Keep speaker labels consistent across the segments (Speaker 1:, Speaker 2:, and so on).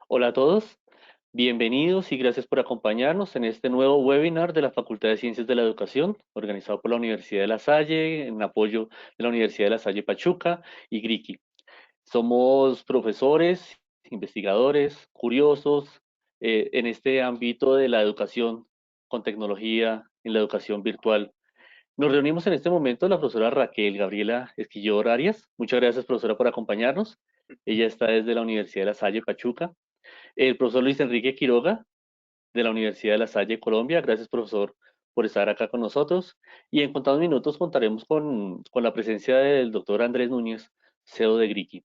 Speaker 1: Hola a todos, bienvenidos y gracias por acompañarnos en este nuevo webinar de la Facultad de Ciencias de la Educación, organizado por la Universidad de La Salle, en apoyo de la Universidad de La Salle Pachuca y GRIKI. Somos profesores, investigadores, curiosos en este ámbito de la educación con tecnología, en la educación virtual. Nos reunimos en este momento la profesora Raquel Gabriela Esquillor Arias. Muchas gracias, profesora, por acompañarnos. Ella está desde la Universidad de La Salle Pachuca. El profesor Luis Enrique Quiroga, de la Universidad de La Salle, Colombia. Gracias, profesor, por estar acá con nosotros. Y en contados minutos contaremos con la presencia del doctor Andrés Núñez, CEO de GRIKI.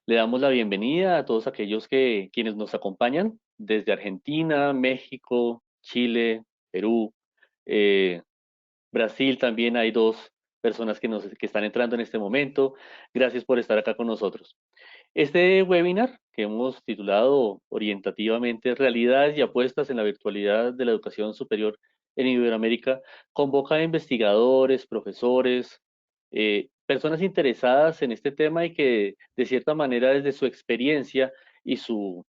Speaker 1: Le damos la bienvenida a todos aquellos quienes nos acompañan desde Argentina, México, Chile, Perú, eh, Brasil también hay dos personas que están entrando en este momento. Gracias por estar acá con nosotros. Este webinar que hemos titulado orientativamente Realidades y apuestas en la virtualidad de la educación superior en Iberoamérica convoca a investigadores, profesores, personas interesadas en este tema y que de cierta manera desde su experiencia y su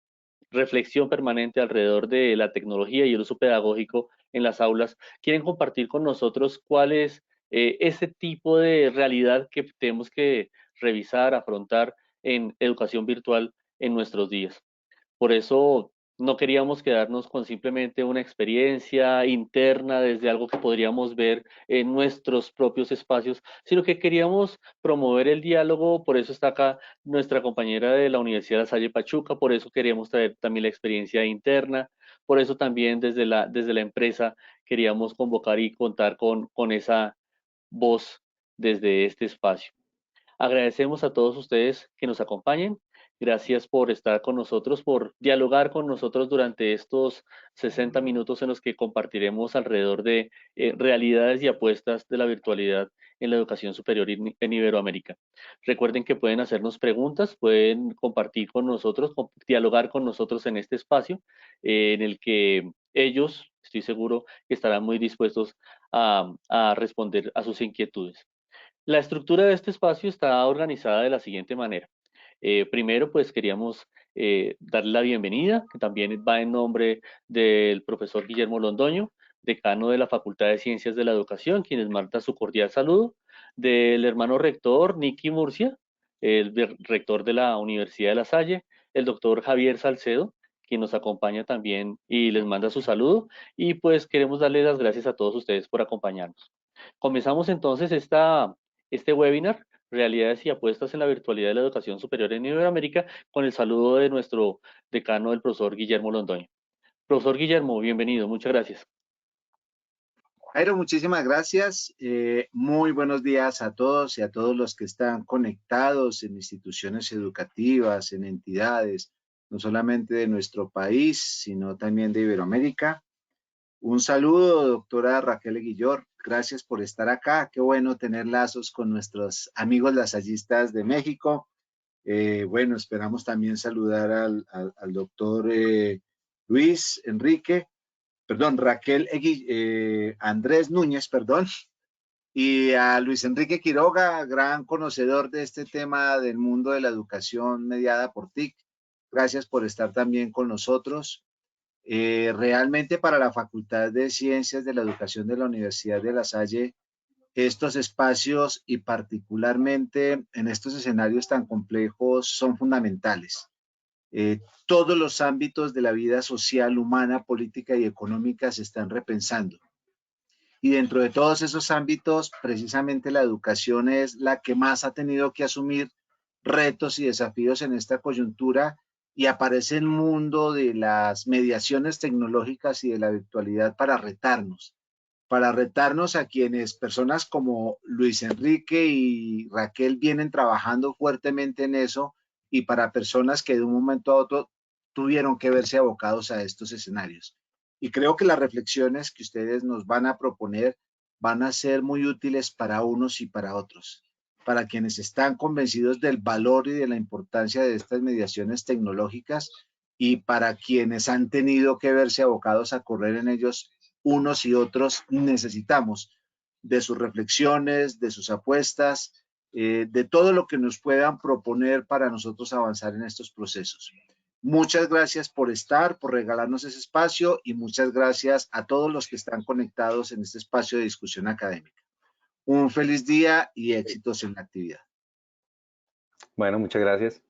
Speaker 1: reflexión permanente alrededor de la tecnología y el uso pedagógico en las aulas, quieren compartir con nosotros cuál es ese tipo de realidad que tenemos que revisar, afrontar en educación virtual en nuestros días. Por eso no queríamos quedarnos con simplemente una experiencia interna desde algo que podríamos ver en nuestros propios espacios, sino que queríamos promover el diálogo. Por eso está acá nuestra compañera de la Universidad de La Salle Pachuca, por eso queríamos traer también la experiencia interna, por eso también desde la empresa queríamos convocar y contar con esa voz desde este espacio. Agradecemos a todos ustedes que nos acompañen. Gracias por estar con nosotros, por dialogar con nosotros durante estos 60 minutos en los que compartiremos alrededor de realidades y apuestas de la virtualidad en la educación superior en Iberoamérica. Recuerden que pueden hacernos preguntas, pueden compartir con nosotros, dialogar con nosotros en este espacio en el que ellos, estoy seguro, estarán muy dispuestos a responder a sus inquietudes. La estructura de este espacio está organizada de la siguiente manera. Primero, pues queríamos darle la bienvenida, que también va en nombre del profesor Guillermo Londoño, decano de la Facultad de Ciencias de la Educación, quienes manda su cordial saludo, del hermano rector Nicky Murcia, el rector de la Universidad de La Salle, el doctor Javier Salcedo, quien nos acompaña también y les manda su saludo, y pues queremos darle las gracias a todos ustedes por acompañarnos. Comenzamos entonces este webinar, Realidades y apuestas en la virtualidad de la educación superior en Iberoamérica, con el saludo de nuestro decano, el profesor Guillermo Londoño. Profesor Guillermo, bienvenido, muchas gracias.
Speaker 2: Jairo, muchísimas gracias. Muy buenos días a todos y a todos los que están conectados en instituciones educativas, en entidades, no solamente de nuestro país, sino también de Iberoamérica. Un saludo, doctora Raquel Guillor. Gracias por estar acá. Qué bueno tener lazos con nuestros amigos lasallistas de México. Bueno, esperamos también saludar al doctor Luis Enrique, perdón, Andrés Núñez, perdón, y a Luis Enrique Quiroga, gran conocedor de este tema del mundo de la educación mediada por TIC. Gracias por estar también con nosotros. Realmente para la Facultad de Ciencias de la Educación de la Universidad de La Salle, estos espacios y particularmente en estos escenarios tan complejos son fundamentales. Todos los ámbitos de la vida social, humana, política y económica se están repensando. Y dentro de todos esos ámbitos, precisamente la educación es la que más ha tenido que asumir retos y desafíos en esta coyuntura y aparece el mundo de las mediaciones tecnológicas y de la virtualidad para retarnos a quienes personas como Luis Enrique y Raquel vienen trabajando fuertemente en eso y para personas que de un momento a otro tuvieron que verse abocados a estos escenarios. Y creo que las reflexiones que ustedes nos van a proponer van a ser muy útiles para unos y para otros. Para quienes están convencidos del valor y de la importancia de estas mediaciones tecnológicas y para quienes han tenido que verse abocados a correr en ellos unos y otros necesitamos de sus reflexiones, de sus apuestas, de todo lo que nos puedan proponer para nosotros avanzar en estos procesos. Muchas gracias por estar, por regalarnos ese espacio y muchas gracias a todos los que están conectados en este espacio de discusión académica. Un feliz día y éxitos en la actividad.
Speaker 3: Bueno, muchas gracias.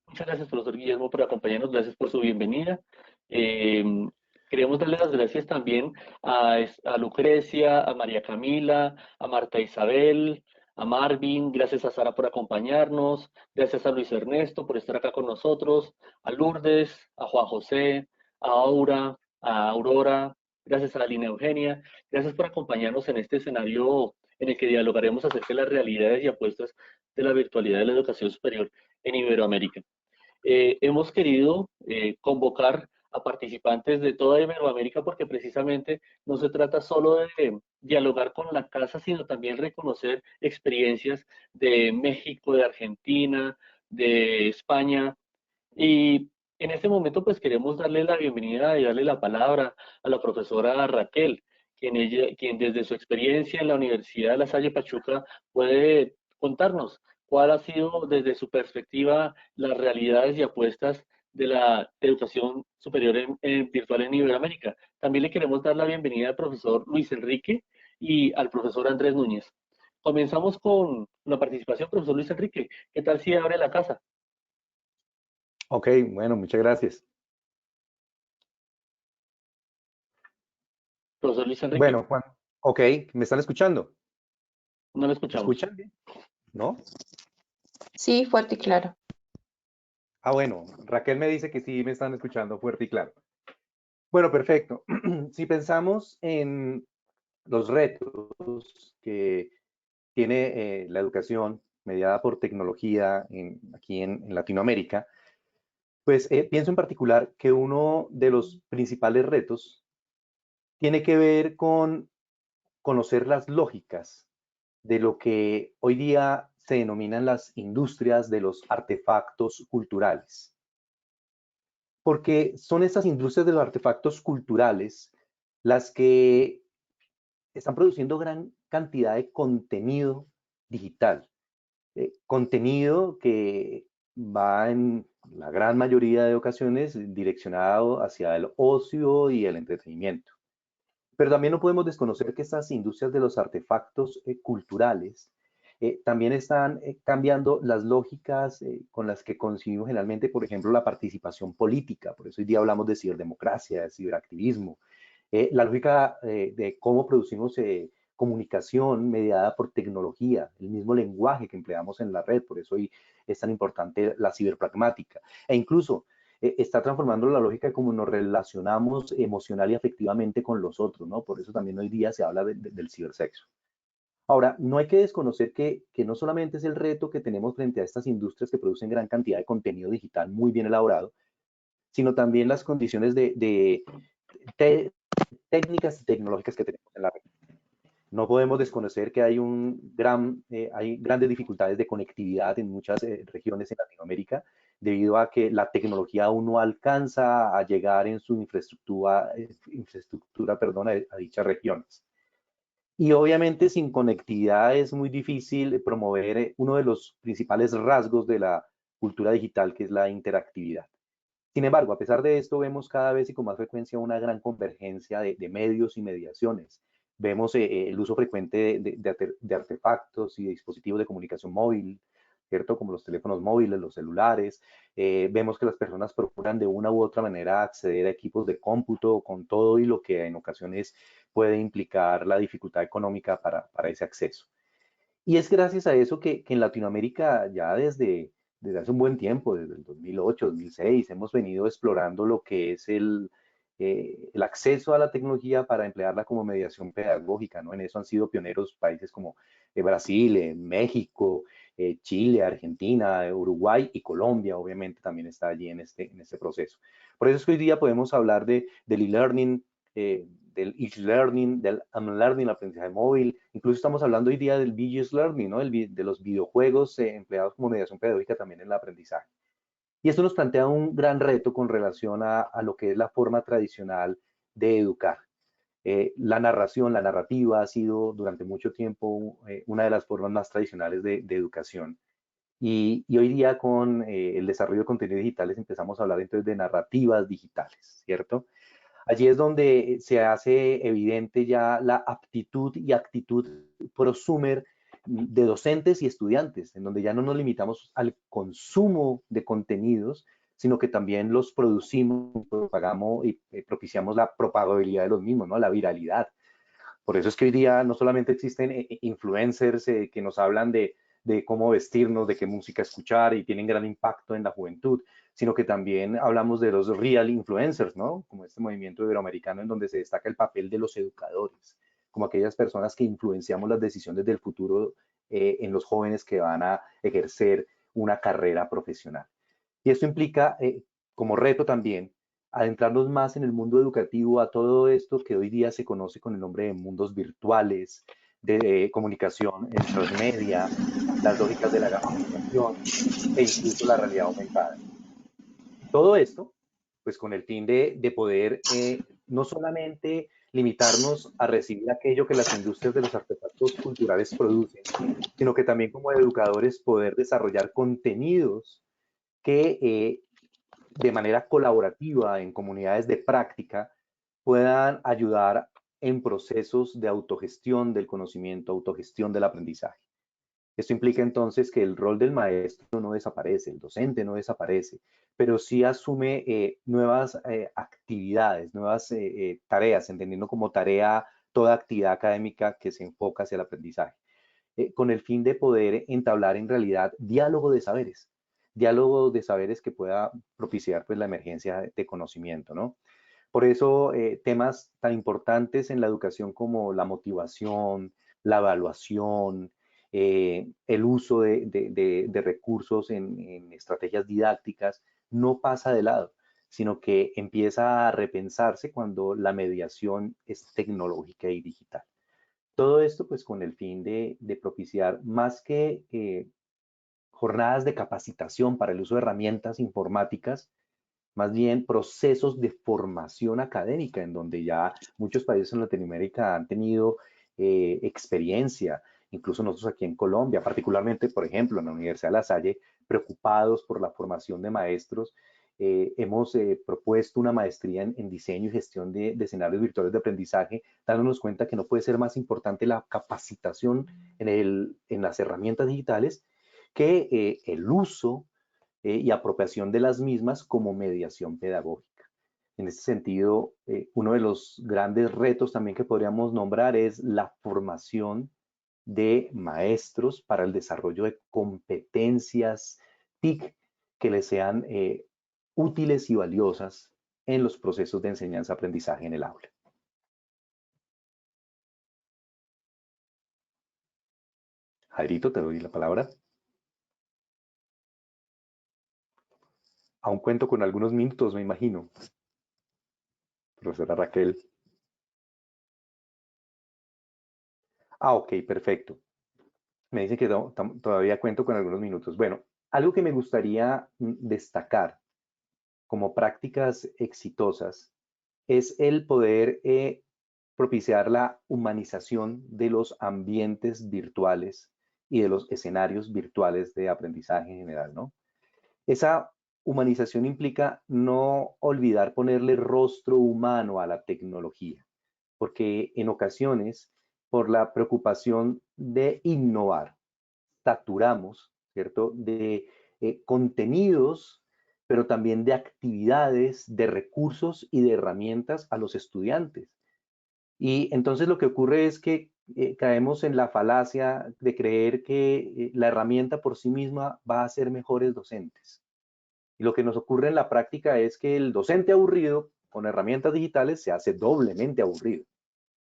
Speaker 1: Muchas gracias, profesor Guillermo, por acompañarnos. Gracias por su bienvenida. Eh, Queremos darle las gracias también a Lucrecia, a María Camila, a Marta Isabel, a Marvin. Gracias a Sara por acompañarnos. Gracias a Luis Ernesto por estar acá con nosotros. A Lourdes, a Juan José, a Aura, a Aurora. Gracias a la Lina Eugenia. Gracias por acompañarnos en este escenario en el que dialogaremos acerca de las realidades y apuestas de la virtualidad de la educación superior en Iberoamérica. Hemos querido convocar a participantes de toda Iberoamérica porque precisamente no se trata solo de dialogar con la casa, sino también reconocer experiencias de México, de Argentina, de España. Y en este momento pues queremos darle la bienvenida y darle la palabra a la profesora Raquel, quien desde su experiencia en la Universidad de La Salle Pachuca puede contarnos cuál ha sido desde su perspectiva las realidades y apuestas de la educación superior virtual en Iberoamérica. También le queremos dar la bienvenida al profesor Luis Enrique y al profesor Andrés Núñez. Comenzamos con la participación, profesor Luis Enrique. ¿Qué tal si abre la casa?
Speaker 3: Ok, bueno, muchas gracias.
Speaker 1: Profesor Luis Enrique,
Speaker 3: Bueno, Juan, ok, ¿me están escuchando?
Speaker 1: no lo
Speaker 3: ¿Me
Speaker 1: escuchamos.
Speaker 3: escuchan bien? ¿No?
Speaker 4: Sí, fuerte y claro.
Speaker 3: Ah, bueno, Raquel me dice que sí me están escuchando fuerte y claro. Bueno, perfecto. Si pensamos en los retos que tiene la educación mediada por tecnología aquí en Latinoamérica, pues pienso en particular que uno de los principales retos tiene que ver con conocer las lógicas de lo que hoy día se denominan las industrias de los artefactos culturales. Porque son estas industrias de los artefactos culturales las que están produciendo gran cantidad de contenido digital. Contenido que va en la gran mayoría de ocasiones direccionado hacia el ocio y el entretenimiento. Pero también no podemos desconocer que estas industrias de los artefactos culturales también están cambiando las lógicas con las que concibimos generalmente, por ejemplo, la participación política. Por eso hoy día hablamos de ciberdemocracia, de ciberactivismo. La lógica de cómo producimos comunicación mediada por tecnología, el mismo lenguaje que empleamos en la red. Por eso hoy es tan importante la ciberpragmática. E incluso está transformando la lógica de cómo nos relacionamos emocional y afectivamente con los otros, ¿no? Por eso también hoy día se habla del cibersexo. Ahora, no hay que desconocer que no solamente es el reto que tenemos frente a estas industrias que producen gran cantidad de contenido digital muy bien elaborado, sino también las condiciones de técnicas y tecnológicas que tenemos en la red. No podemos desconocer que hay grandes dificultades de conectividad en muchas regiones en Latinoamérica debido a que la tecnología aún no alcanza a llegar en su infraestructura a dichas regiones. Y obviamente sin conectividad es muy difícil promover uno de los principales rasgos de la cultura digital, que es la interactividad. Sin embargo, a pesar de esto, vemos cada vez y con más frecuencia una gran convergencia de medios y mediaciones. Vemos el uso frecuente de artefactos y de dispositivos de comunicación móvil, ¿cierto? Como los teléfonos móviles, los celulares. Vemos que las personas procuran de una u otra manera acceder a equipos de cómputo con todo y lo que en ocasiones puede implicar la dificultad económica para ese acceso. Y es gracias a eso que en Latinoamérica ya desde hace un buen tiempo, desde el 2008, 2006, hemos venido explorando lo que es el acceso a la tecnología para emplearla como mediación pedagógica, ¿no? En eso han sido pioneros países como Brasil, México, Chile, Argentina, Uruguay y Colombia, obviamente, también está allí en este proceso. Por eso es que hoy día podemos hablar del e-learning, del e-learning, del unlearning, aprendizaje móvil. Incluso estamos hablando hoy día del video learning, ¿no? De los videojuegos empleados como mediación pedagógica también en el aprendizaje. Y esto nos plantea un gran reto con relación a lo que es la forma tradicional de educar. La narración, la narrativa ha sido durante mucho tiempo una de las formas más tradicionales de educación. Y hoy día con el desarrollo de contenidos digitales empezamos a hablar entonces de narrativas digitales, ¿cierto? Allí es donde se hace evidente ya la aptitud y actitud prosumer de docentes y estudiantes, en donde ya no nos limitamos al consumo de contenidos, sino que también los producimos, propagamos y propiciamos la propagabilidad de los mismos, ¿no? La viralidad. Por eso es que hoy día no solamente existen influencers que nos hablan de cómo vestirnos, de qué música escuchar y tienen gran impacto en la juventud, sino que también hablamos de los real influencers, ¿no? Como este movimiento iberoamericano en donde se destaca el papel de los educadores, como aquellas personas que influenciamos las decisiones del futuro en los jóvenes que van a ejercer una carrera profesional. Y esto implica, como reto también, adentrarnos más en el mundo educativo, a todo esto que hoy día se conoce con el nombre de mundos virtuales, de comunicación en transmedia, las lógicas de la gamificación e incluso la realidad aumentada. Todo esto, pues con el fin de poder no solamente limitarnos a recibir aquello que las industrias de los artefactos culturales producen, sino que también como educadores poder desarrollar contenidos que de manera colaborativa en comunidades de práctica puedan ayudar en procesos de autogestión del conocimiento, autogestión del aprendizaje. Esto implica entonces que el rol del maestro no desaparece, el docente no desaparece, pero sí asume nuevas actividades, nuevas tareas, entendiendo como tarea toda actividad académica que se enfoca hacia el aprendizaje, con el fin de poder entablar en realidad diálogo de saberes que pueda propiciar pues, la emergencia de conocimiento, ¿no? Por eso, temas tan importantes en la educación como la motivación, la evaluación, el uso de recursos en estrategias didácticas, no pasa de lado, sino que empieza a repensarse cuando la mediación es tecnológica y digital. Todo esto pues con el fin de propiciar más que jornadas de capacitación para el uso de herramientas informáticas, más bien procesos de formación académica, en donde ya muchos países en Latinoamérica han tenido experiencia, incluso nosotros aquí en Colombia, particularmente, por ejemplo, en la Universidad de La Salle, preocupados por la formación de maestros, hemos propuesto una maestría en diseño y gestión de escenarios virtuales de aprendizaje, dándonos cuenta que no puede ser más importante la capacitación en las herramientas digitales que el uso y apropiación de las mismas como mediación pedagógica. En este sentido, uno de los grandes retos también que podríamos nombrar es la formación de maestros para el desarrollo de competencias TIC que les sean útiles y valiosas en los procesos de enseñanza-aprendizaje en el aula. Jairito, te doy la palabra. Aún cuento con algunos minutos, me imagino. Profesora Raquel. Ah, ok, perfecto. Me dicen que todavía cuento con algunos minutos. Bueno, algo que me gustaría destacar como prácticas exitosas es el poder propiciar la humanización de los ambientes virtuales y de los escenarios virtuales de aprendizaje en general, ¿no? Esa humanización implica no olvidar ponerle rostro humano a la tecnología, porque en ocasiones, por la preocupación de innovar, saturamos, ¿cierto?, de contenidos, pero también de actividades, de recursos y de herramientas a los estudiantes. Y entonces lo que ocurre es que caemos en la falacia de creer que la herramienta por sí misma va a hacer mejores docentes. Y lo que nos ocurre en la práctica es que el docente aburrido con herramientas digitales se hace doblemente aburrido.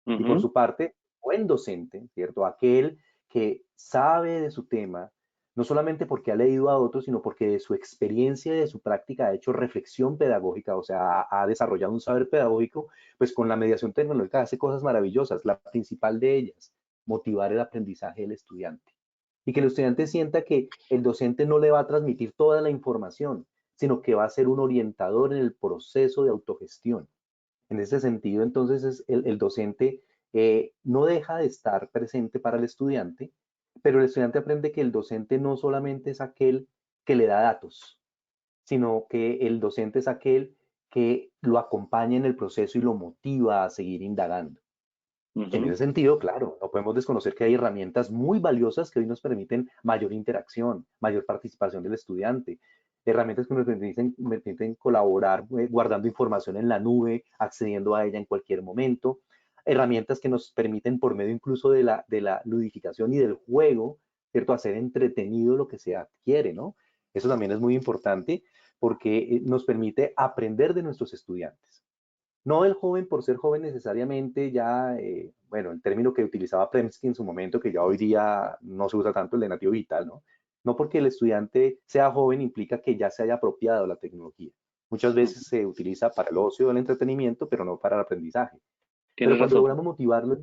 Speaker 3: Y por su parte, buen docente, ¿cierto? Aquel que sabe de su tema, no solamente porque ha leído a otros, sino porque de su experiencia y de su práctica ha hecho reflexión pedagógica, o sea, ha desarrollado un saber pedagógico, pues con la mediación tecnológica hace cosas maravillosas. La principal de ellas, motivar el aprendizaje del estudiante. Y que el estudiante sienta que el docente no le va a transmitir toda la información, sino que va a ser un orientador en el proceso de autogestión. En ese sentido, entonces, el docente no deja de estar presente para el estudiante, pero el estudiante aprende que el docente no solamente es aquel que le da datos, sino que el docente es aquel que lo acompaña en el proceso y lo motiva a seguir indagando. En
Speaker 1: Ujú.
Speaker 3: ese sentido, claro, no podemos desconocer que hay herramientas muy valiosas que hoy nos permiten mayor interacción, mayor participación del estudiante, herramientas que nos permiten colaborar guardando información en la nube, accediendo a ella en cualquier momento, herramientas que nos permiten por medio incluso de la ludificación y del juego, ¿cierto? Hacer entretenido lo que se adquiere, ¿no? Eso también es muy importante porque nos permite aprender de nuestros estudiantes. No el joven por ser joven necesariamente ya, bueno, el término que utilizaba Premsky en su momento, que ya hoy día no se usa tanto, el de nativo digital, ¿no? No porque el estudiante sea joven implica que ya se haya apropiado la tecnología. Muchas veces se utiliza para el ocio, el entretenimiento, pero no para el aprendizaje. Pero
Speaker 1: Tienes
Speaker 3: cuando
Speaker 1: razón.
Speaker 3: logramos motivarlo,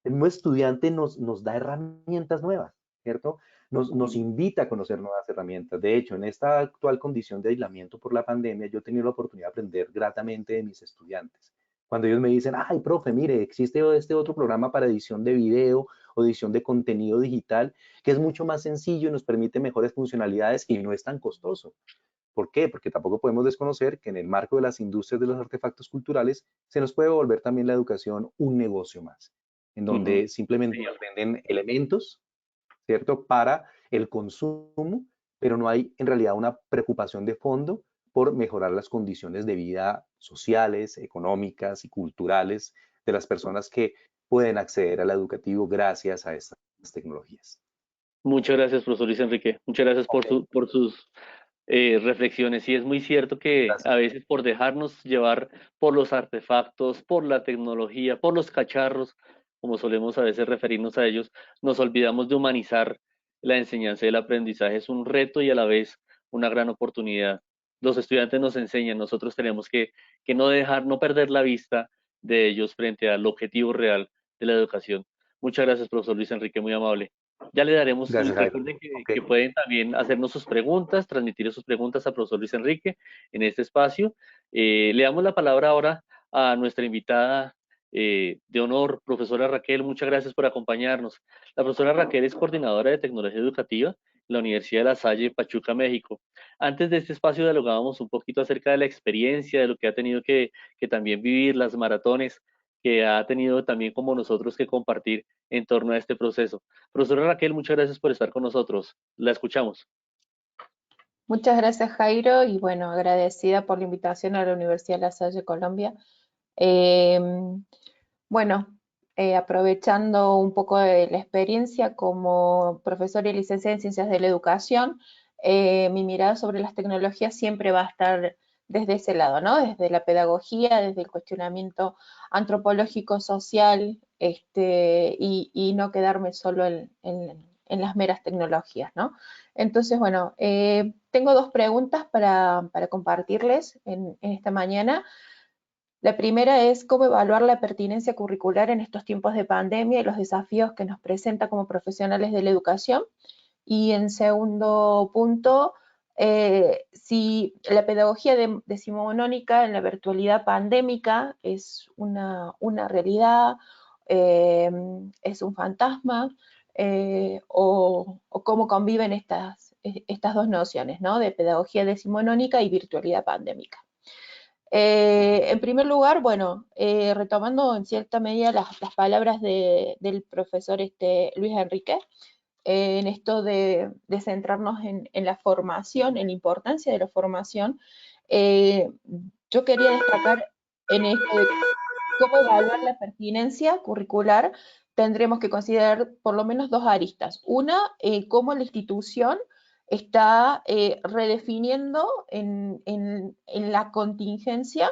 Speaker 3: el mismo estudiante nos da herramientas nuevas, ¿cierto? Nos
Speaker 1: Ujú.
Speaker 3: invita a conocer nuevas herramientas. De hecho, en esta actual condición de aislamiento por la pandemia, yo he tenido la oportunidad de aprender gratamente de mis estudiantes. Cuando ellos me dicen, ay, profe, mire, existe este otro programa para edición de video o edición de contenido digital, que es mucho más sencillo y nos permite mejores funcionalidades y no es tan costoso. ¿Por qué? Porque tampoco podemos desconocer que en el marco de las industrias de los artefactos culturales se nos puede volver también la educación un negocio más, en
Speaker 1: Ujú.
Speaker 3: donde simplemente nos venden elementos, ¿cierto?, para el consumo, pero no hay en realidad una preocupación de fondo por mejorar las condiciones de vida sociales, económicas y culturales de las personas que pueden acceder al educativo gracias a estas tecnologías.
Speaker 1: Muchas gracias, profesor Luis Enrique. Muchas gracias
Speaker 3: Ok,
Speaker 1: por sus reflexiones. Y es muy cierto que a
Speaker 3: gracias.
Speaker 1: veces por dejarnos llevar por los artefactos, por la tecnología, por los cacharros, como solemos a veces referirnos a ellos, nos olvidamos de humanizar la enseñanza y el aprendizaje. Es un reto y a la vez una gran oportunidad. Los estudiantes nos enseñan, nosotros tenemos que no dejar, no perder la vista de ellos frente al objetivo real de la educación. Muchas gracias, profesor Luis Enrique, muy amable. Ya le daremos,
Speaker 3: Gracias, Jairo.
Speaker 1: recuerden
Speaker 3: Ok,
Speaker 1: que pueden también hacernos sus preguntas, transmitir sus preguntas al profesor Luis Enrique en este espacio. Le damos la palabra ahora a nuestra invitada de honor, profesora Raquel. Muchas gracias por acompañarnos. La profesora Raquel es coordinadora de tecnología educativa en la Universidad de La Salle, Pachuca, México. Antes de este espacio dialogábamos un poquito acerca de la experiencia, de lo que ha tenido que también vivir, las maratones que ha tenido también como nosotros que compartir en torno a este proceso. Profesora Raquel, muchas gracias por estar con nosotros. La escuchamos.
Speaker 4: Muchas gracias, Jairo, y bueno, agradecida por la invitación a la Universidad de La Salle, Colombia. Eh, bueno, aprovechando un poco de la experiencia como profesora y licenciada en Ciencias de la Educación, mi mirada sobre las tecnologías siempre va a estar desde ese lado, ¿no? Desde la pedagogía, desde el cuestionamiento antropológico, social, y no quedarme solo en las meras tecnologías, ¿no? Entonces, bueno, tengo dos preguntas para compartirles en esta mañana. La primera es cómo evaluar la pertinencia curricular en estos tiempos de pandemia y los desafíos que nos presenta como profesionales de la educación. Y en segundo punto, si la pedagogía decimonónica en la virtualidad pandémica es una realidad, eh, es un fantasma, o cómo conviven estas dos nociones, ¿no? De pedagogía decimonónica y virtualidad pandémica. En primer lugar, bueno, retomando en cierta medida las palabras del profesor Luis Enrique, en esto de centrarnos en la formación, en la importancia de la formación, eh, yo quería destacar en esto de cómo evaluar la pertinencia curricular. Tendremos que considerar por lo menos dos aristas. Una, cómo la institución está redefiniendo en la contingencia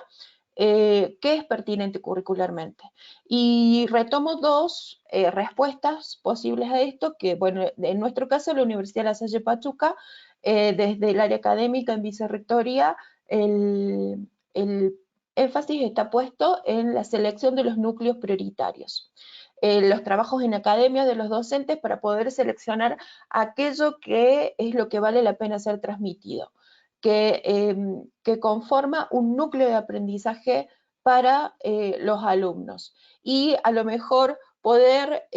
Speaker 4: qué es pertinente curricularmente. Y retomo dos respuestas posibles a esto, que bueno, en nuestro caso la Universidad de La Salle Pachuca, desde el área académica en vicerrectoría, el énfasis está puesto en la selección de los núcleos prioritarios. Los trabajos en academia de los docentes para poder seleccionar aquello que es lo que vale la pena ser transmitido, que conforma un núcleo de aprendizaje para los alumnos. Y a lo mejor poder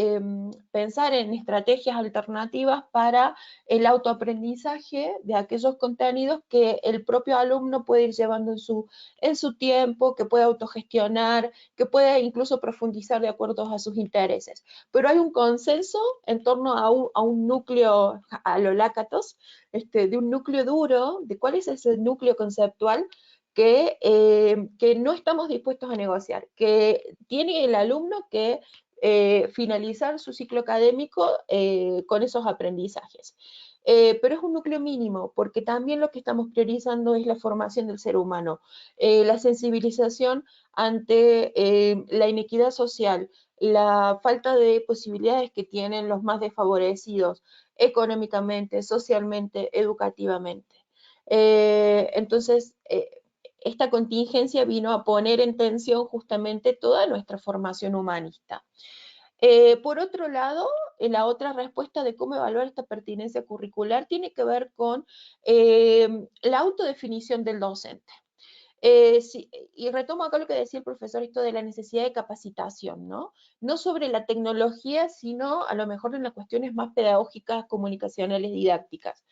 Speaker 4: pensar en estrategias alternativas para el autoaprendizaje de aquellos contenidos que el propio alumno puede ir llevando en su tiempo, que puede autogestionar, que puede incluso profundizar de acuerdo a sus intereses. Pero hay un consenso en torno a un núcleo, a lo Lakatos, de un núcleo duro, de cuál es ese núcleo conceptual que no estamos dispuestos a negociar, que tiene el alumno que finalizar su ciclo académico con esos aprendizajes. Pero es un núcleo mínimo, porque también lo que estamos priorizando es la formación del ser humano, la sensibilización ante la inequidad social, la falta de posibilidades que tienen los más desfavorecidos económicamente, socialmente, educativamente. Entonces, esta contingencia vino a poner en tensión justamente toda nuestra formación humanista. Por otro lado, la otra respuesta de cómo evaluar esta pertinencia curricular tiene que ver con la autodefinición del docente. Sí, y retomo acá lo que decía el profesor, esto de la necesidad de capacitación, ¿no? No sobre la tecnología, sino a lo mejor en las cuestiones más pedagógicas, comunicacionales, didácticas.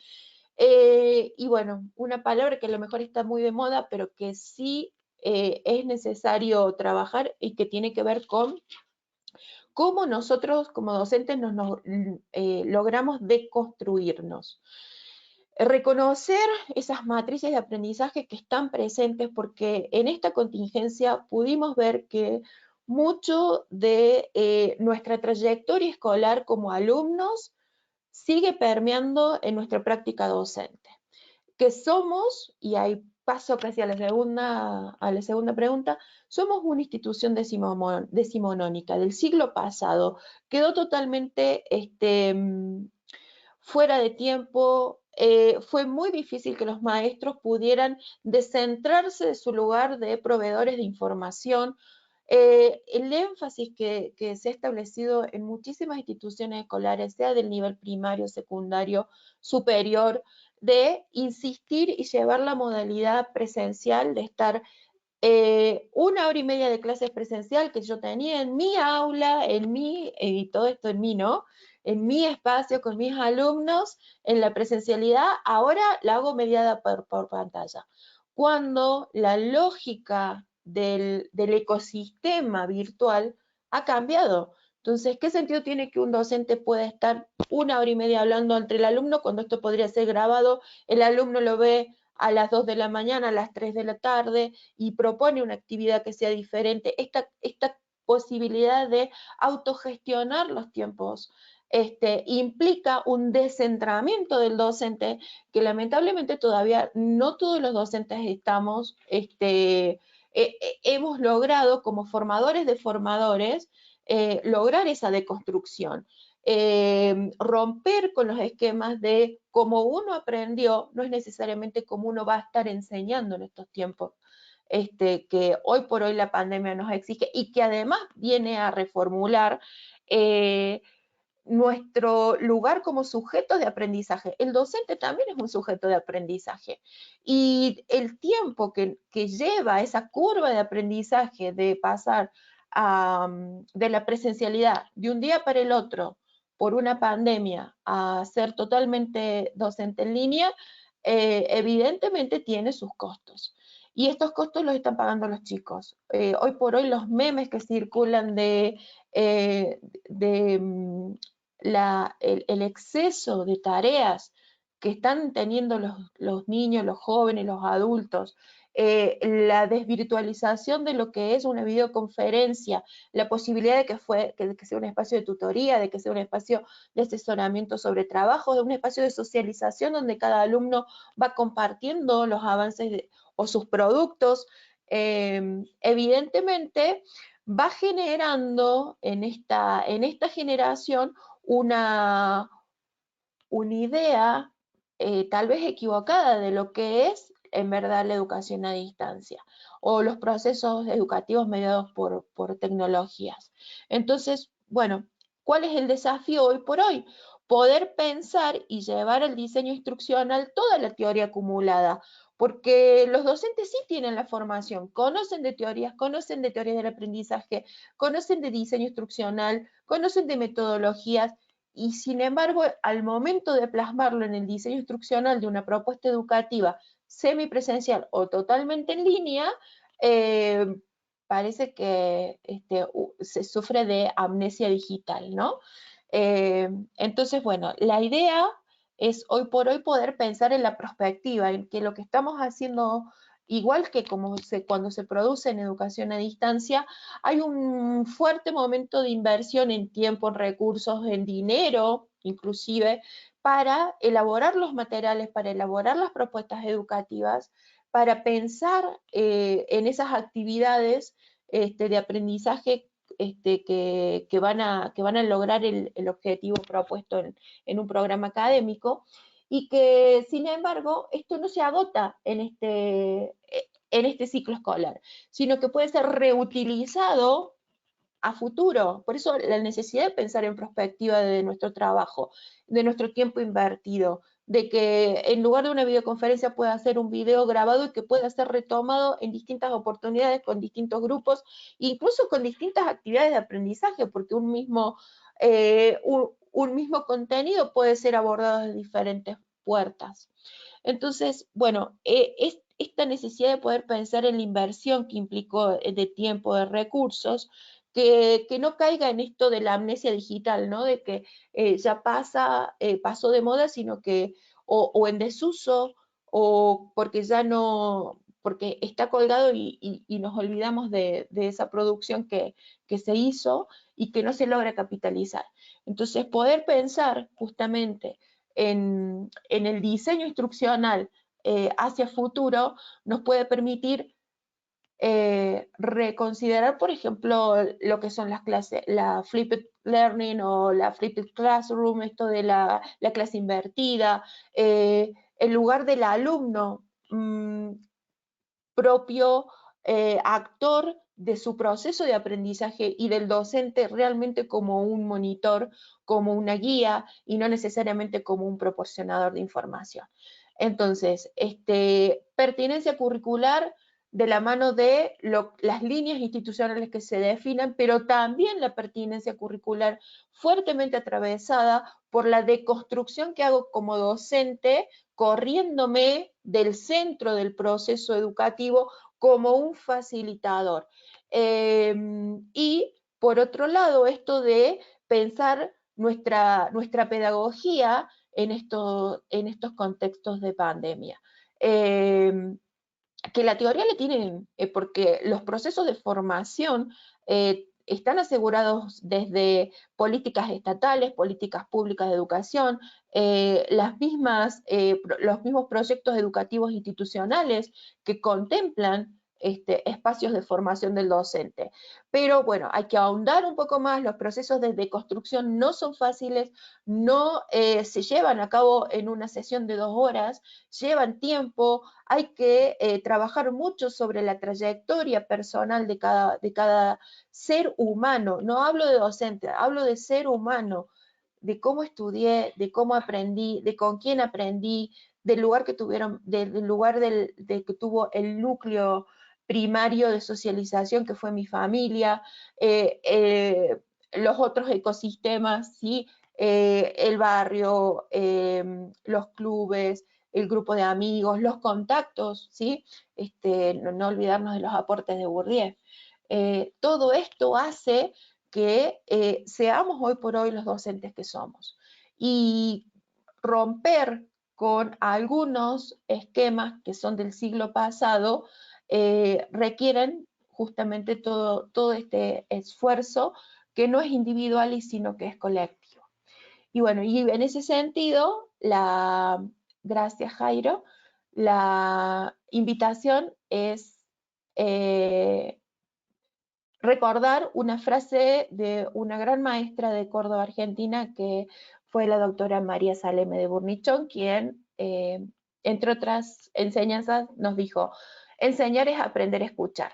Speaker 4: Y bueno, una palabra que a lo mejor está muy de moda, pero que sí es necesario trabajar y que tiene que ver con cómo nosotros como docentes logramos deconstruirnos. Reconocer esas matrices de aprendizaje que están presentes, porque en esta contingencia pudimos ver que mucho de nuestra trayectoria escolar como alumnos sigue permeando en nuestra práctica docente. Que somos, y ahí paso casi a la segunda pregunta, somos una institución decimonónica del siglo pasado, quedó totalmente fuera de tiempo. Fue muy difícil que los maestros pudieran descentrarse de su lugar de proveedores de información. El énfasis que se ha establecido en muchísimas instituciones escolares, sea del nivel primario, secundario, superior, de insistir y llevar la modalidad presencial, de estar 1 hora y media de clases presencial que yo tenía en mi aula, y todo esto en mí, ¿no? En mi espacio con mis alumnos, en la presencialidad, ahora la hago mediada por pantalla. Cuando la lógica del ecosistema virtual ha cambiado. Entonces, ¿qué sentido tiene que un docente pueda estar 1 hora y media hablando entre el alumno cuando esto podría ser grabado? El alumno lo ve a las 2 de la mañana, a las 3 de la tarde, y propone una actividad que sea diferente. Esta posibilidad de autogestionar los tiempos implica un descentramiento del docente que lamentablemente todavía no todos los docentes hemos logrado como formadores de formadores lograr esa deconstrucción. Romper con los esquemas de cómo uno aprendió, no es necesariamente cómo uno va a estar enseñando en estos tiempos que hoy por hoy la pandemia nos exige y que además viene a reformular nuestro lugar como sujetos de aprendizaje. El docente también es un sujeto de aprendizaje y el tiempo que lleva esa curva de aprendizaje de pasar de la presencialidad de un día para el otro por una pandemia a ser totalmente docente en línea, evidentemente tiene sus costos. Y estos costos los están pagando los chicos. Hoy por hoy los memes que circulan de el exceso de tareas que están teniendo los niños, los jóvenes, los adultos, la desvirtualización de lo que es una videoconferencia, la posibilidad de que sea un espacio de tutoría, de que sea un espacio de asesoramiento sobre trabajo, de un espacio de socialización donde cada alumno va compartiendo los avances o sus productos, evidentemente va generando en esta generación una idea tal vez equivocada de lo que es en verdad la educación a distancia o los procesos educativos mediados por tecnologías. Entonces, bueno, ¿cuál es el desafío hoy por hoy? Poder pensar y llevar al diseño instruccional toda la teoría acumulada, porque los docentes sí tienen la formación, conocen de teorías del aprendizaje, conocen de diseño instruccional, conocen de metodologías, y sin embargo, al momento de plasmarlo en el diseño instruccional de una propuesta educativa semipresencial o totalmente en línea, parece que se sufre de amnesia digital, ¿no? Entonces, bueno, la idea es hoy por hoy poder pensar en la perspectiva, en que lo que estamos haciendo, igual que cuando se produce en educación a distancia, hay un fuerte momento de inversión en tiempo, en recursos, en dinero, inclusive, para elaborar los materiales, para elaborar las propuestas educativas, para pensar en esas actividades de aprendizaje que van a lograr el objetivo propuesto en un programa académico, y que, sin embargo, esto no se agota en este ciclo escolar, sino que puede ser reutilizado a futuro. Por eso la necesidad de pensar en perspectiva de nuestro trabajo, de nuestro tiempo invertido, de que en lugar de una videoconferencia pueda ser un video grabado y que pueda ser retomado en distintas oportunidades con distintos grupos, incluso con distintas actividades de aprendizaje, porque un mismo contenido puede ser abordado de diferentes puertas. Entonces, bueno, esta necesidad de poder pensar en la inversión que implicó de tiempo, de recursos, que no caiga en esto de la amnesia digital, ¿no? De que ya pasó de moda, sino que o en desuso, o porque ya no, porque está colgado y nos olvidamos de esa producción que se hizo y que no se logra capitalizar. Entonces, poder pensar justamente en el diseño instruccional hacia futuro nos puede permitir reconsiderar, por ejemplo, lo que son las clases, la flipped learning o la flipped classroom, esto de la clase invertida, en lugar del alumno propio actor de su proceso de aprendizaje y del docente realmente como un monitor, como una guía y no necesariamente como un proporcionador de información. Entonces, pertinencia curricular de la mano de las líneas institucionales que se definan, pero también la pertinencia curricular fuertemente atravesada por la deconstrucción que hago como docente, corriéndome del centro del proceso educativo como un facilitador. Y por otro lado, esto de pensar nuestra pedagogía en estos contextos de pandemia. Que la teoría le tienen, porque los procesos de formación están asegurados desde políticas estatales, políticas públicas de educación, los mismos proyectos educativos institucionales que contemplan espacios de formación del docente. Pero bueno, hay que ahondar un poco más, los procesos de deconstrucción no son fáciles, no se llevan a cabo en una sesión de 2 horas, llevan tiempo, hay que trabajar mucho sobre la trayectoria personal de cada ser humano. No hablo de docente, hablo de ser humano, de cómo estudié, de cómo aprendí, de con quién aprendí, del lugar que tuvieron, del lugar de que tuvo el núcleo primario de socialización que fue mi familia, los otros ecosistemas, ¿sí? El barrio, los clubes, el grupo de amigos, los contactos, ¿sí? No olvidarnos de los aportes de Bourdieu. Todo esto hace que seamos hoy por hoy los docentes que somos. Y romper con algunos esquemas que son del siglo pasado requieren justamente todo este esfuerzo que no es individual sino que es colectivo. Y bueno, y en ese sentido, gracias Jairo, la invitación es recordar una frase de una gran maestra de Córdoba, Argentina, que fue la doctora María Saleme de Burnichón, quien, entre otras enseñanzas, nos dijo, enseñar es aprender a escuchar.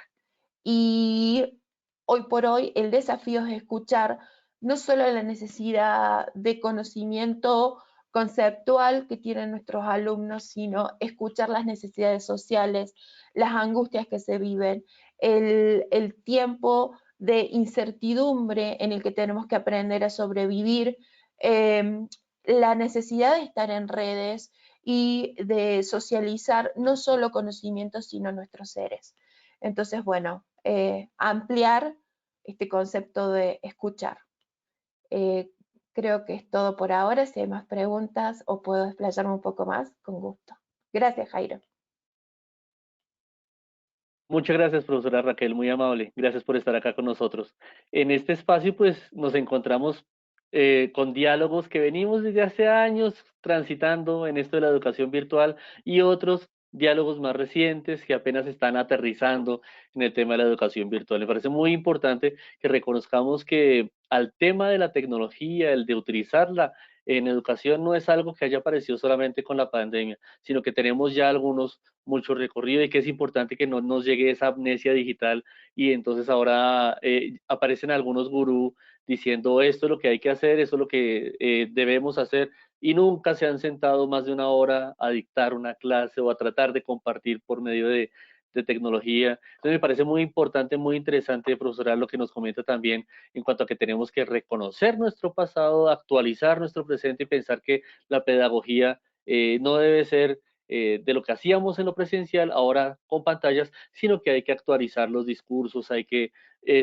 Speaker 4: Y hoy por hoy el desafío es escuchar no solo la necesidad de conocimiento conceptual que tienen nuestros alumnos, sino escuchar las necesidades sociales, las angustias que se viven, el tiempo de incertidumbre en el que tenemos que aprender a sobrevivir, la necesidad de estar en redes y de socializar no solo conocimientos, sino nuestros seres. Entonces, bueno, ampliar este concepto de escuchar. Creo que es todo por ahora. Si hay más preguntas o puedo explayarme un poco más, con gusto. Gracias, Jairo.
Speaker 1: Muchas gracias, profesora Raquel, muy amable. Gracias por estar acá con nosotros. En este espacio, pues, nos encontramos con diálogos que venimos desde hace años transitando en esto de la educación virtual y otros diálogos más recientes que apenas están aterrizando en el tema de la educación virtual. Me parece muy importante que reconozcamos que al tema de la tecnología, el de utilizarla en educación, no es algo que haya aparecido solamente con la pandemia, sino que tenemos ya mucho recorrido y que es importante que no nos llegue esa amnesia digital y entonces ahora aparecen algunos gurús diciendo esto es lo que hay que hacer, esto es lo que debemos hacer y nunca se han sentado más de una hora a dictar una clase o a tratar de compartir por medio de tecnología. Entonces me parece muy importante, muy interesante, profesora, lo que nos comenta también en cuanto a que tenemos que reconocer nuestro pasado, actualizar nuestro presente y pensar que la pedagogía no debe ser de lo que hacíamos en lo presencial, ahora con pantallas, sino que hay que actualizar los discursos, hay que,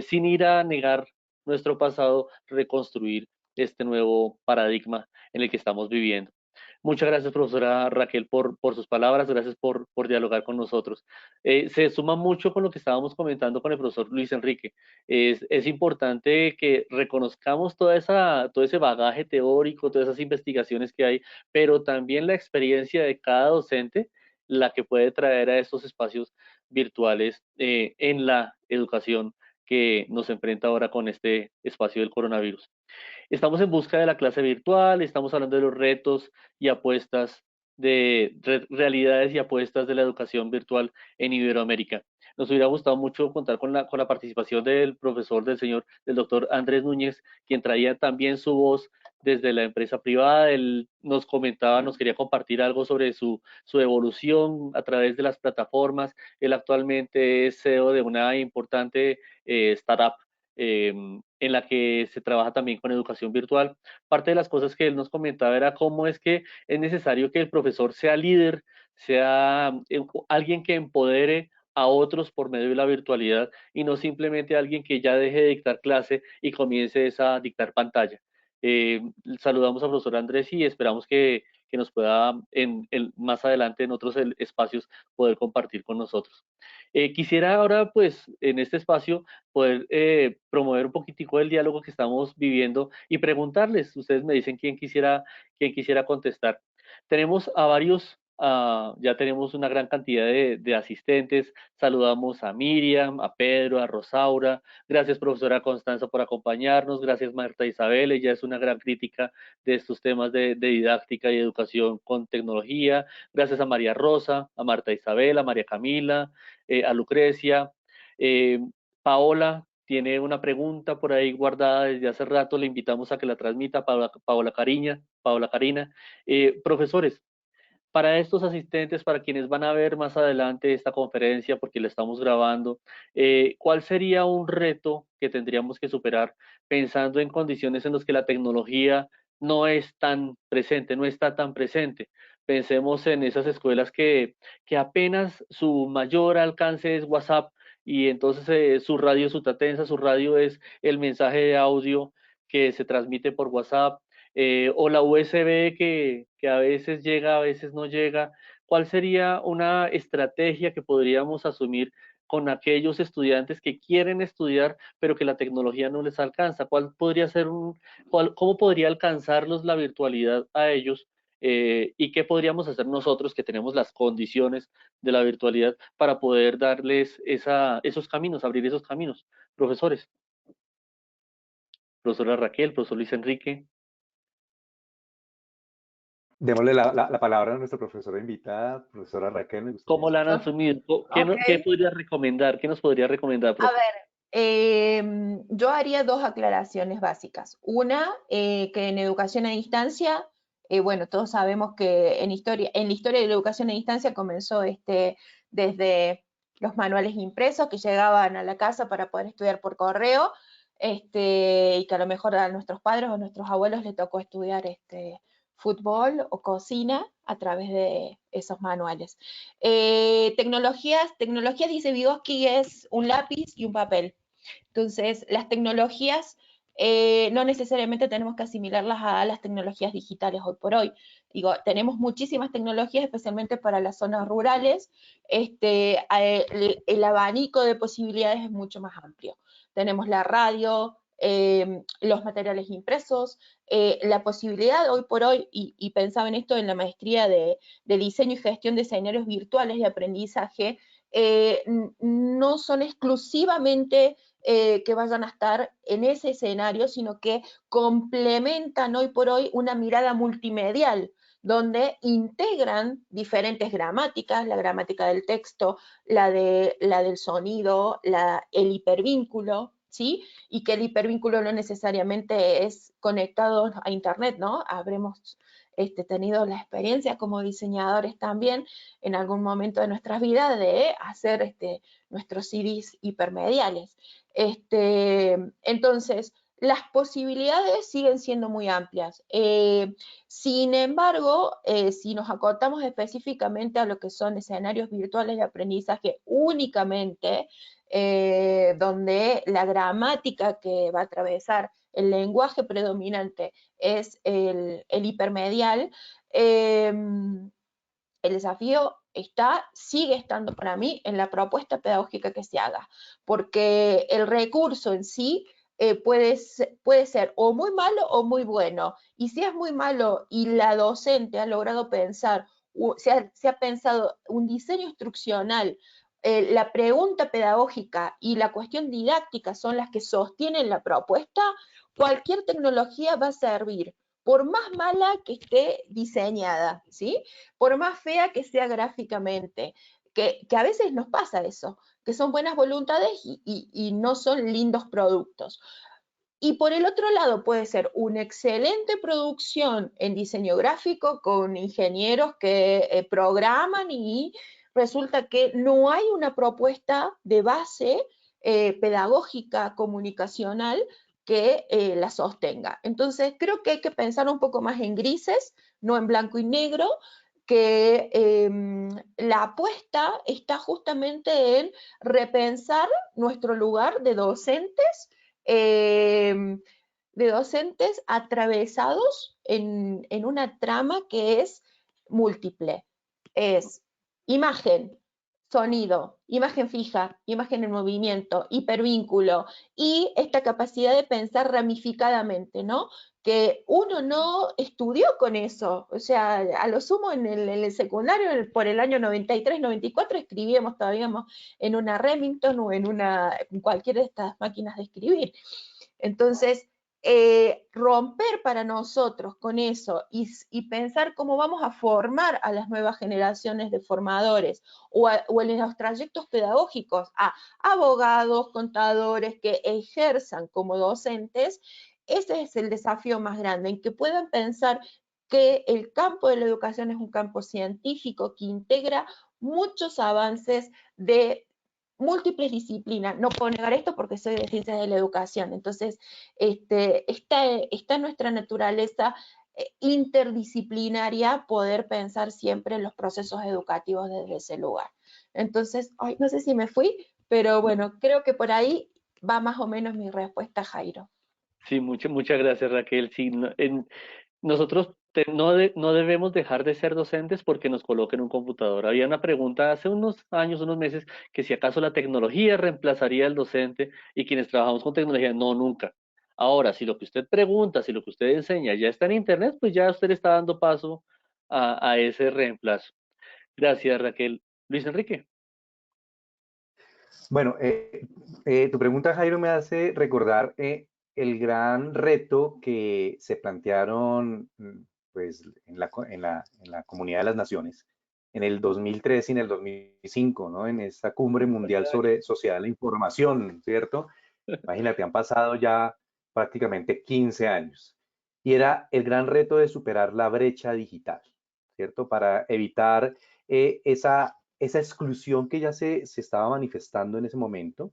Speaker 1: sin ir a negar nuestro pasado, reconstruir este nuevo paradigma en el que estamos viviendo. Muchas gracias, profesora Raquel, por sus palabras, gracias por dialogar con nosotros. Se suma mucho con lo que estábamos comentando con el profesor Luis Enrique. Es importante que reconozcamos todo ese bagaje teórico, todas esas investigaciones que hay, pero también la experiencia de cada docente, la que puede traer a estos espacios virtuales en la educación que nos enfrenta ahora con este espacio del coronavirus. Estamos en busca de la clase virtual, estamos hablando de los retos y apuestas, de realidades y apuestas de la educación virtual en Iberoamérica. Nos hubiera gustado mucho contar con la participación del profesor, del doctor Andrés Núñez, quien traía también su voz desde la empresa privada. Él nos comentaba, nos quería compartir algo sobre su evolución a través de las plataformas. Él actualmente es CEO de una importante startup en la que se trabaja también con educación virtual. Parte de las cosas que él nos comentaba era cómo es que es necesario que el profesor sea líder, sea alguien que empodere a otros por medio de la virtualidad y no simplemente alguien que ya deje de dictar clase y comience a dictar pantalla. Saludamos al profesor Andrés y esperamos que nos pueda más adelante en otros espacios poder compartir con nosotros. Quisiera ahora, pues, en este espacio, poder promover un poquitico el diálogo que estamos viviendo y preguntarles, ustedes me dicen quién quisiera contestar. Tenemos a varios, ya tenemos una gran cantidad de asistentes, saludamos a Miriam, a Pedro, a Rosaura, gracias profesora Constanza por acompañarnos, gracias Marta Isabel, ella es una gran crítica de estos temas de didáctica y educación con tecnología, gracias a María Rosa, a Marta Isabel, a María Camila, a Lucrecia. Paola tiene una pregunta por ahí guardada desde hace rato, le invitamos a que la transmita, Paola Karina. Profesores, para estos asistentes, para quienes van a ver más adelante esta conferencia, porque la estamos grabando, ¿cuál sería un reto que tendríamos que superar pensando en condiciones en las que la tecnología no es tan presente, no está tan presente? Pensemos en esas escuelas que apenas su mayor alcance es WhatsApp y entonces su radio es Sutatensa, su radio es el mensaje de audio que se transmite por WhatsApp, o la USB que a veces llega, a veces no llega. ¿Cuál sería una estrategia que podríamos asumir con aquellos estudiantes que quieren estudiar, pero que la tecnología no les alcanza? ¿Cómo podría alcanzarlos la virtualidad a ellos? ¿Y qué podríamos hacer nosotros que tenemos las condiciones de la virtualidad para poder darles esos caminos, abrir esos caminos? Profesores, profesora Raquel, profesor Luis Enrique.
Speaker 3: Démosle la palabra a nuestra profesora invitada, profesora Raquel.
Speaker 1: ¿Cómo la han asumido? ¿Qué podría recomendar? ¿Qué nos podría recomendar,
Speaker 4: profe? A ver, yo haría dos aclaraciones básicas. Una, que en educación a distancia Bueno, todos sabemos que en la historia de la educación a distancia comenzó desde los manuales impresos que llegaban a la casa para poder estudiar por correo, y que a lo mejor a nuestros padres o a nuestros abuelos les tocó estudiar fútbol o cocina a través de esos manuales. Tecnologías, dice Vygotsky, es un lápiz y un papel. Entonces, las tecnologías no necesariamente tenemos que asimilarlas a las tecnologías digitales hoy por hoy. Digo, tenemos muchísimas tecnologías, especialmente para las zonas rurales. El abanico de posibilidades es mucho más amplio. Tenemos la radio, los materiales impresos, la posibilidad hoy por hoy, y pensaba en esto en la maestría de diseño y gestión de escenarios virtuales de aprendizaje, no son exclusivamente que vayan a estar en ese escenario, sino que complementan hoy por hoy una mirada multimedial, donde integran diferentes gramáticas, la gramática del texto, la del sonido, el hipervínculo, ¿sí? Y que el hipervínculo no necesariamente es conectado a Internet, ¿no? Habremos tenido la experiencia como diseñadores también en algún momento de nuestras vidas de hacer nuestros CDs hipermediales. Entonces, las posibilidades siguen siendo muy amplias. Sin embargo, si nos acotamos específicamente a lo que son escenarios virtuales de aprendizaje únicamente, donde la gramática que va a atravesar el lenguaje predominante es el hipermedial, el desafío sigue estando para mí en la propuesta pedagógica que se haga, porque el recurso en sí puede ser o muy malo o muy bueno, y si es muy malo y la docente ha logrado pensar, se ha pensado un diseño instruccional, la pregunta pedagógica y la cuestión didáctica son las que sostienen la propuesta, cualquier tecnología va a servir, por más mala que esté diseñada, ¿sí? Por más fea que sea gráficamente, que a veces nos pasa eso, que son buenas voluntades y no son lindos productos. Y por el otro lado puede ser una excelente producción en diseño gráfico con ingenieros que programan y resulta que no hay una propuesta de base pedagógica, comunicacional que la sostenga. Entonces creo que hay que pensar un poco más en grises, no en blanco y negro, que la apuesta está justamente en repensar nuestro lugar de docentes atravesados en una trama que es múltiple. Es imagen, sonido, imagen fija, imagen en movimiento, hipervínculo y esta capacidad de pensar ramificadamente, ¿no? Que uno no estudió con eso, o sea, a lo sumo en el secundario, por el año 93, 94, escribíamos todavía en una Remington o en cualquiera de estas máquinas de escribir. Entonces, romper para nosotros con eso y pensar cómo vamos a formar a las nuevas generaciones de formadores o en los trayectos pedagógicos a abogados, contadores que ejerzan como docentes, ese es el desafío más grande, en que puedan pensar que el campo de la educación es un campo científico que integra muchos avances de múltiples disciplinas. No puedo negar esto porque soy de ciencias de la educación. Entonces, está en nuestra naturaleza interdisciplinaria poder pensar siempre en los procesos educativos desde ese lugar. Entonces, no sé si me fui, pero bueno, creo que por ahí va más o menos mi respuesta, Jairo.
Speaker 1: Sí, muchas gracias, Raquel. Sí, nosotros no debemos dejar de ser docentes porque nos coloquen un computador. Había una pregunta hace unos años, unos meses, que si acaso la tecnología reemplazaría al docente y quienes trabajamos con tecnología, no, nunca. Ahora, si lo que usted pregunta, si lo que usted enseña ya está en Internet, pues ya usted está dando paso a ese reemplazo. Gracias, Raquel. Luis Enrique.
Speaker 3: Bueno, tu pregunta, Jairo, me hace recordar el gran reto que se plantearon pues, en la Comunidad de las Naciones en el 2003 y en el 2005, ¿no? En esta cumbre mundial sobre sociedad de la información, ¿cierto? Imagínate, han pasado ya prácticamente 15 años. y era el gran reto de superar la brecha digital, ¿cierto? Para evitar esa exclusión que ya se estaba manifestando en ese momento,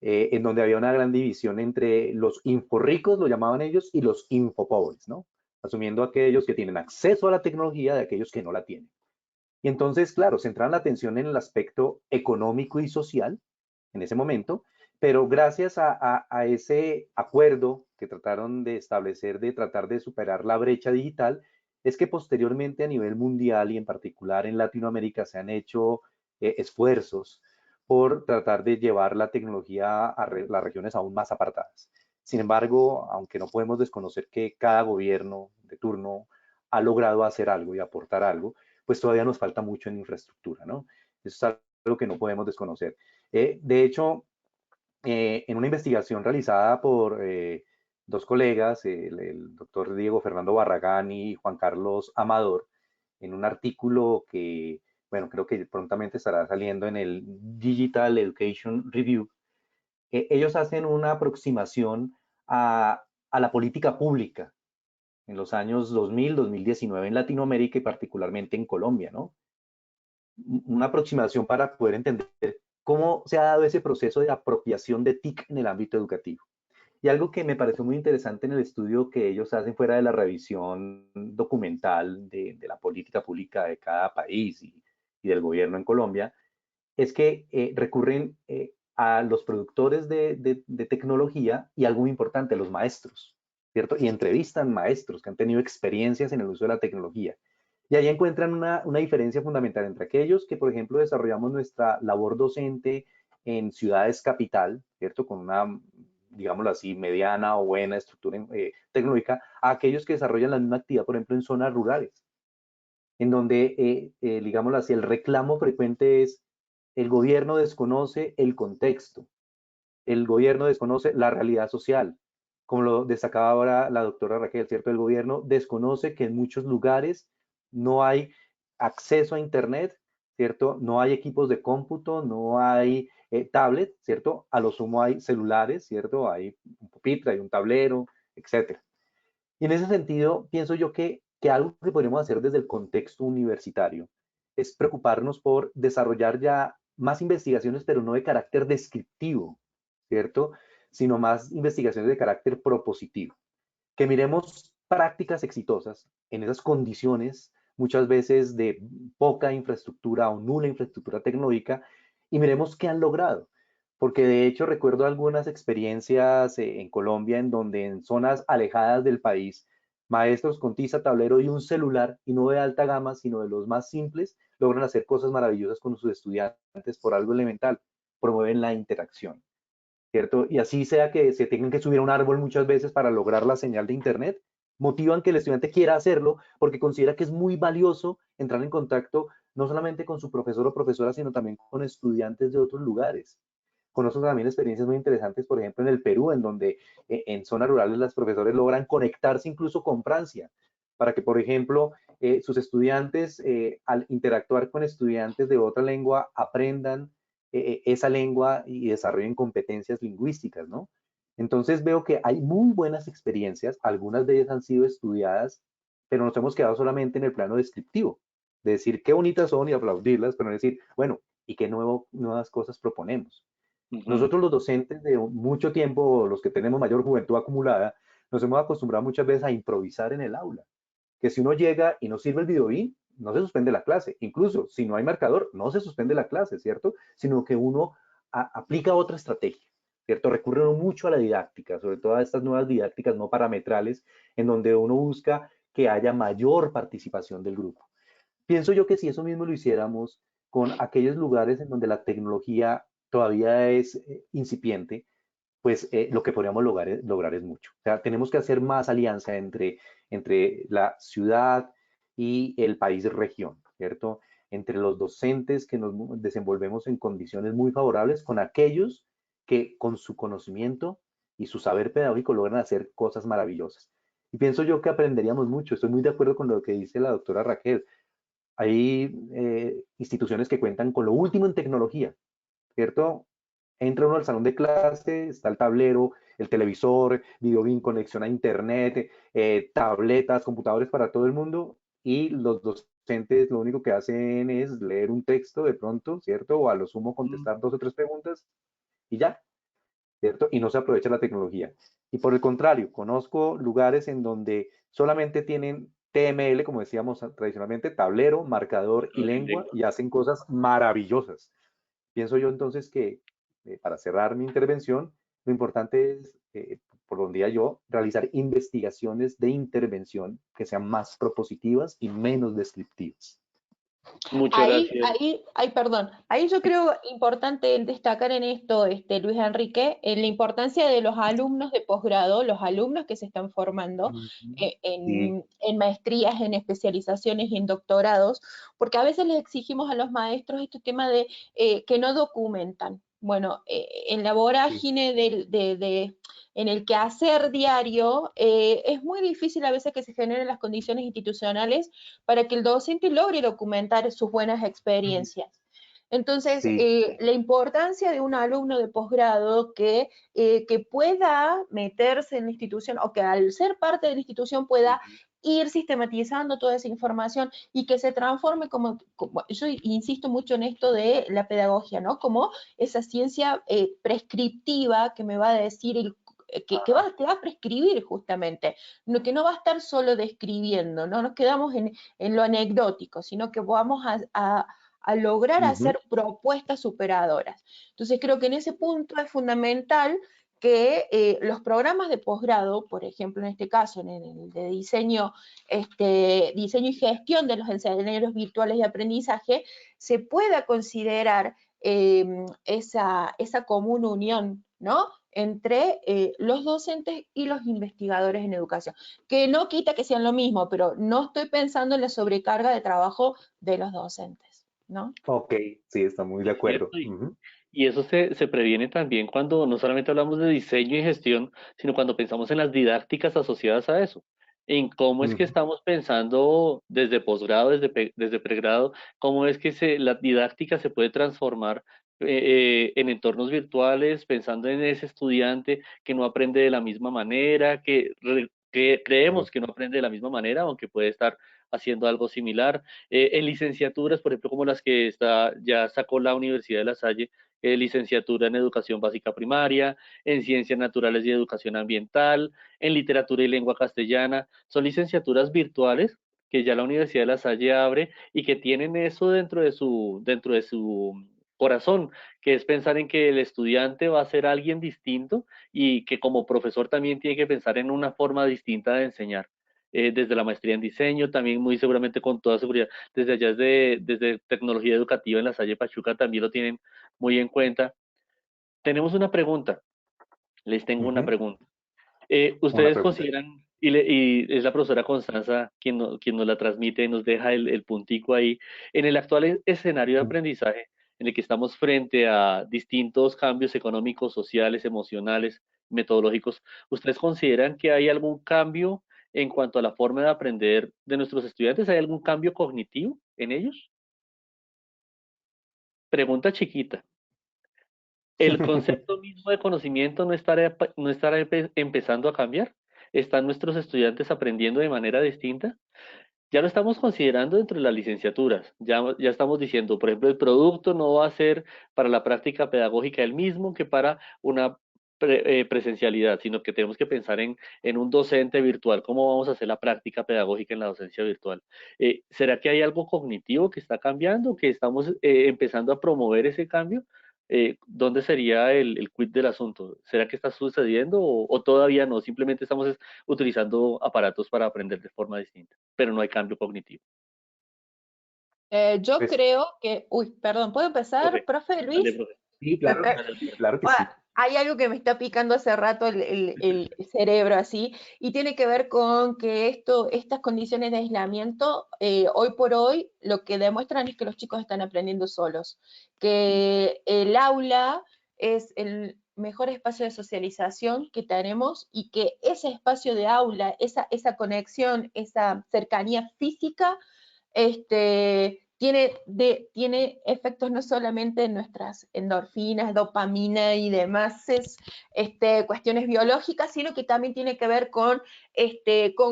Speaker 3: en donde había una gran división entre los inforricos, lo llamaban ellos, y los infopobres, ¿no? Asumiendo aquellos que tienen acceso a la tecnología de aquellos que no la tienen. Y entonces, claro, centraron la atención en el aspecto económico y social en ese momento, pero gracias a ese acuerdo que trataron de establecer, de tratar de superar la brecha digital, es que posteriormente a nivel mundial y en particular en Latinoamérica se han hecho esfuerzos por tratar de llevar la tecnología a las regiones aún más apartadas. Sin embargo, aunque no podemos desconocer que cada gobierno de turno ha logrado hacer algo y aportar algo, pues todavía nos falta mucho en infraestructura, ¿no? Eso es algo que no podemos desconocer. De hecho, en una investigación realizada por dos colegas, el doctor Diego Fernando Barragán y Juan Carlos Amador, en un artículo que, bueno, creo que prontamente estará saliendo en el Digital Education Review, ellos hacen una aproximación a la política pública en los años 2000, 2019 en Latinoamérica y particularmente en Colombia, ¿no? Una aproximación para poder entender cómo se ha dado ese proceso de apropiación de TIC en el ámbito educativo. Y algo que me pareció muy interesante en el estudio que ellos hacen fuera de la revisión documental de la política pública de cada país y del gobierno en Colombia, es que recurren a los productores de tecnología y algo muy importante, los maestros, ¿cierto? Y entrevistan maestros que han tenido experiencias en el uso de la tecnología. Y ahí encuentran una diferencia fundamental entre aquellos que, por ejemplo, desarrollamos nuestra labor docente en ciudades capital, ¿cierto? Con una, digámoslo así, mediana o buena estructura tecnológica, a aquellos que desarrollan la misma actividad, por ejemplo, en zonas rurales, en donde, digámoslo así, el reclamo frecuente es el gobierno desconoce el contexto, el gobierno desconoce la realidad social, como lo destacaba ahora la doctora Raquel, ¿cierto? El gobierno desconoce que en muchos lugares no hay acceso a Internet, ¿cierto? No hay equipos de cómputo, no hay tablet, ¿cierto? A lo sumo hay celulares, ¿cierto? Hay un pupitre, hay un tablero, etcétera. Y en ese sentido, pienso yo que algo que podríamos hacer desde el contexto universitario es preocuparnos por desarrollar ya más investigaciones, pero no de carácter descriptivo, ¿cierto? Sino más investigaciones de carácter propositivo. Que miremos prácticas exitosas en esas condiciones, muchas veces de poca infraestructura o nula infraestructura tecnológica, y miremos qué han logrado. Porque de hecho recuerdo algunas experiencias en Colombia en donde en zonas alejadas del país, maestros con tiza, tablero y un celular, y no de alta gama, sino de los más simples, logran hacer cosas maravillosas con sus estudiantes por algo elemental, promueven la interacción. ¿Cierto? Y así sea que se tengan que subir a un árbol muchas veces para lograr la señal de Internet, motivan que el estudiante quiera hacerlo porque considera que es muy valioso entrar en contacto no solamente con su profesor o profesora, sino también con estudiantes de otros lugares. Conozco también experiencias muy interesantes, por ejemplo, en el Perú, en donde en zonas rurales los profesores logran conectarse incluso con Francia, para que, por ejemplo, sus estudiantes, al interactuar con estudiantes de otra lengua, aprendan esa lengua y desarrollen competencias lingüísticas, ¿no? Entonces veo que hay muy buenas experiencias, algunas de ellas han sido estudiadas, pero nos hemos quedado solamente en el plano descriptivo, de decir qué bonitas son y aplaudirlas, pero no decir, bueno, ¿y qué nuevas cosas proponemos?
Speaker 1: Ujú.
Speaker 3: Nosotros los docentes de mucho tiempo, los que tenemos mayor juventud acumulada, nos hemos acostumbrado muchas veces a improvisar en el aula. Que si uno llega y no sirve el videobeam, no se suspende la clase. Incluso si no hay marcador, no se suspende la clase, ¿cierto? Sino que uno aplica otra estrategia, ¿cierto? Recurre uno mucho a la didáctica, sobre todo a estas nuevas didácticas no parametrales, en donde uno busca que haya mayor participación del grupo. Pienso yo que si eso mismo lo hiciéramos con aquellos lugares en donde la tecnología todavía es incipiente, pues lo que podríamos lograr es mucho. O sea, tenemos que hacer más alianza entre la ciudad y el país-región, ¿cierto? Entre los docentes que nos desenvolvemos en condiciones muy favorables con aquellos que con su conocimiento y su saber pedagógico logran hacer cosas maravillosas. Y pienso yo que aprenderíamos mucho. Estoy muy de acuerdo con lo que dice la doctora Raquel. Hay instituciones que cuentan con lo último en tecnología, ¿cierto? Entra uno al salón de clase, está el tablero, el televisor, videobeam, conexión a internet, tabletas, computadores para todo el mundo, y los docentes lo único que hacen es leer un texto de pronto, ¿cierto? O a lo sumo contestar 2 o 3 preguntas y ya, ¿cierto? Y no se aprovecha la tecnología. Y por el contrario, conozco lugares en donde solamente tienen TML, como decíamos tradicionalmente, tablero, marcador y lengua, y hacen cosas maravillosas. Pienso yo entonces que, para cerrar mi intervención, lo importante es, por donde yo, realizar investigaciones de intervención que sean más propositivas y menos descriptivas.
Speaker 1: Muchas gracias.
Speaker 4: Perdón, ahí yo creo importante destacar en esto, Luis Enrique, la importancia de los alumnos de posgrado, los alumnos que se están formando
Speaker 3: Sí.
Speaker 4: en maestrías, en especializaciones y en doctorados, porque a veces les exigimos a los maestros este tema de que no documentan. Bueno, en la vorágine en el quehacer diario, es muy difícil a veces que se generen las condiciones institucionales para que el docente logre documentar sus buenas experiencias. Entonces, la importancia de un alumno de posgrado que pueda meterse en la institución, o que al ser parte de la institución pueda ir sistematizando toda esa información y que se transforme como yo insisto mucho en esto de la pedagogía, ¿no? Como esa ciencia prescriptiva que me va a decir te va a prescribir justamente, que no va a estar solo describiendo, no nos quedamos en lo anecdótico, sino que vamos a lograr hacer propuestas superadoras. Entonces creo que en ese punto es fundamental que los programas de posgrado, por ejemplo en este caso en el de diseño y gestión de los escenarios virtuales de aprendizaje, se pueda considerar esa común unión, ¿no? Entre los docentes y los investigadores en educación, que no quita que sean lo mismo, pero no estoy pensando en la sobrecarga de trabajo de los docentes, ¿no?
Speaker 3: Ok, sí, está muy de acuerdo.
Speaker 1: Y eso se previene también cuando no solamente hablamos de diseño y gestión, sino cuando pensamos en las didácticas asociadas a eso, en cómo es que estamos pensando desde posgrado, desde pregrado, cómo es que la didáctica se puede transformar en entornos virtuales, pensando en ese estudiante que no aprende de la misma manera, que creemos que no aprende de la misma manera, aunque puede estar haciendo algo similar. En licenciaturas, por ejemplo, como las que ya sacó la Universidad de La Salle, licenciatura en educación básica primaria, en ciencias naturales y educación ambiental, en literatura y lengua castellana. Son licenciaturas virtuales que ya la Universidad de La Salle abre y que tienen eso dentro de su corazón, que es pensar en que el estudiante va a ser alguien distinto y que como profesor también tiene que pensar en una forma distinta de enseñar. Desde la maestría en diseño, también muy seguramente con toda seguridad, desde allá desde tecnología educativa en La Salle Pachuca también lo tienen muy en cuenta. Tenemos una pregunta, les tengo una pregunta.
Speaker 3: Una
Speaker 1: ¿Ustedes
Speaker 3: pregunta.
Speaker 1: consideran, y es la profesora Constanza quien nos la transmite y nos deja el puntico ahí, en el actual escenario de aprendizaje, en el que estamos frente a distintos cambios económicos, sociales, emocionales, metodológicos, ¿ustedes consideran que hay algún cambio en cuanto a la forma de aprender de nuestros estudiantes? ¿Hay algún cambio cognitivo en ellos? Pregunta chiquita. ¿El concepto mismo de conocimiento no estará empezando a cambiar? ¿Están nuestros estudiantes aprendiendo de manera distinta? Ya lo estamos considerando dentro de las licenciaturas. Ya estamos diciendo, por ejemplo, el producto no va a ser para la práctica pedagógica el mismo que para una presencialidad, sino que tenemos que pensar en un docente virtual. ¿Cómo vamos a hacer la práctica pedagógica en la docencia virtual? ¿Será que hay algo cognitivo que está cambiando, que estamos empezando a promover ese cambio? ¿Dónde sería el quid del asunto? ¿Será que está sucediendo o todavía no? Simplemente estamos utilizando aparatos para aprender de forma distinta, pero no hay cambio cognitivo.
Speaker 4: Yo
Speaker 3: Pues,
Speaker 4: creo que, perdón, ¿puedo empezar,
Speaker 1: Profe,
Speaker 4: profe
Speaker 1: dale,
Speaker 4: Luis?
Speaker 1: profe.
Speaker 3: sí, claro, claro que sí.
Speaker 4: Hay algo que me está picando hace rato el cerebro así, y tiene que ver con que estas condiciones de aislamiento, hoy por hoy, lo que demuestran es que los chicos están aprendiendo solos, que el aula es el mejor espacio de socialización que tenemos y que ese espacio de aula, esa conexión, esa cercanía física, tiene efectos no solamente en nuestras endorfinas, dopamina y demás cuestiones biológicas, sino que también tiene que ver con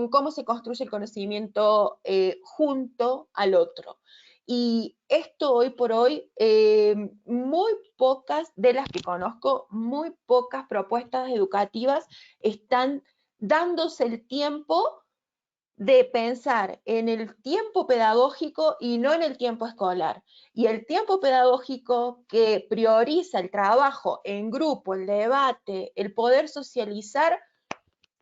Speaker 4: cómo se construye el conocimiento junto al otro. Y esto hoy por hoy, muy pocas de las que conozco, muy pocas propuestas educativas están dándose el tiempo de pensar en el tiempo pedagógico y no en el tiempo escolar. Y el tiempo pedagógico que prioriza el trabajo en grupo, el debate, el poder socializar,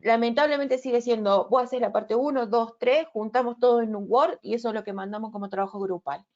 Speaker 4: lamentablemente sigue siendo, vos haces la parte 1, 2, 3, juntamos todo en un Word y eso es lo que mandamos como trabajo grupal.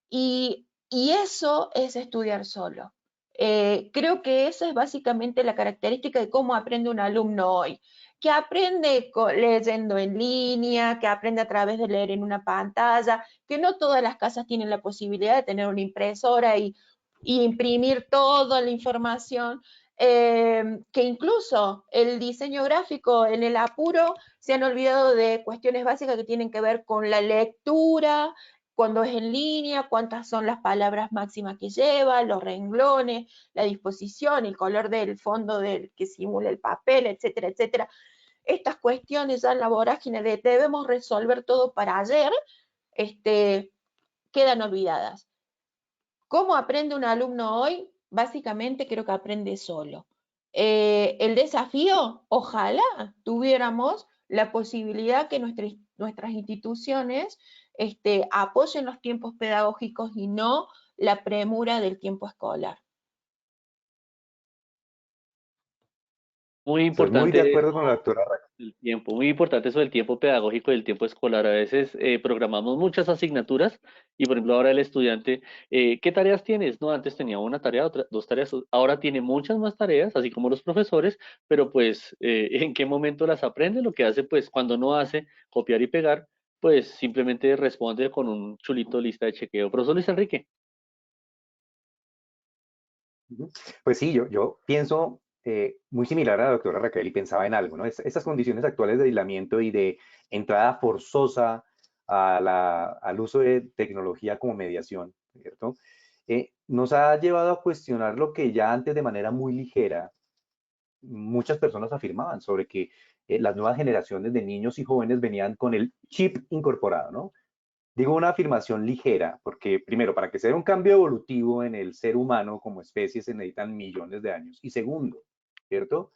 Speaker 4: Y eso es estudiar solo. Creo que esa es básicamente la característica de cómo aprende un alumno hoy, que aprende leyendo en línea, que aprende a través de leer en una pantalla, que no todas las casas tienen la posibilidad de tener una impresora y imprimir toda la información, que incluso el diseño gráfico en el apuro se han olvidado de cuestiones básicas que tienen que ver con la lectura, cuando es en línea, cuántas son las palabras máximas que lleva, los renglones, la disposición, el color del fondo del que simula el papel, etcétera, etcétera. Estas cuestiones ya en la vorágine de debemos resolver todo para ayer, quedan olvidadas. ¿Cómo aprende un alumno hoy? Básicamente creo que aprende solo. El desafío, ojalá tuviéramos la posibilidad que nuestras instituciones apoyen los tiempos pedagógicos y no la premura del tiempo escolar.
Speaker 1: Muy
Speaker 3: Estoy muy de
Speaker 1: importante
Speaker 3: acuerdo con la doctora Raquel.
Speaker 1: el tiempo, muy importante eso del tiempo pedagógico y el tiempo escolar. A veces programamos muchas asignaturas y, por ejemplo, ahora el estudiante, ¿qué tareas tienes? No, antes tenía una tarea, dos tareas, ahora tiene muchas más tareas, así como los profesores, pero pues, ¿en qué momento las aprende? Lo que hace, pues, cuando no hace copiar y pegar, pues simplemente responde con un chulito lista de chequeo. Profesor Luis Enrique.
Speaker 3: Pues sí, yo pienso muy similar a la doctora Raquel y pensaba en algo, ¿no? Estas condiciones actuales de aislamiento y de entrada forzosa al uso de tecnología como mediación, ¿cierto? Nos ha llevado a cuestionar lo que ya antes de manera muy ligera muchas personas afirmaban sobre que las nuevas generaciones de niños y jóvenes venían con el chip incorporado, ¿no? Digo una afirmación ligera, porque primero, para que sea un cambio evolutivo en el ser humano como especie se necesitan millones de años. Y segundo, ¿cierto?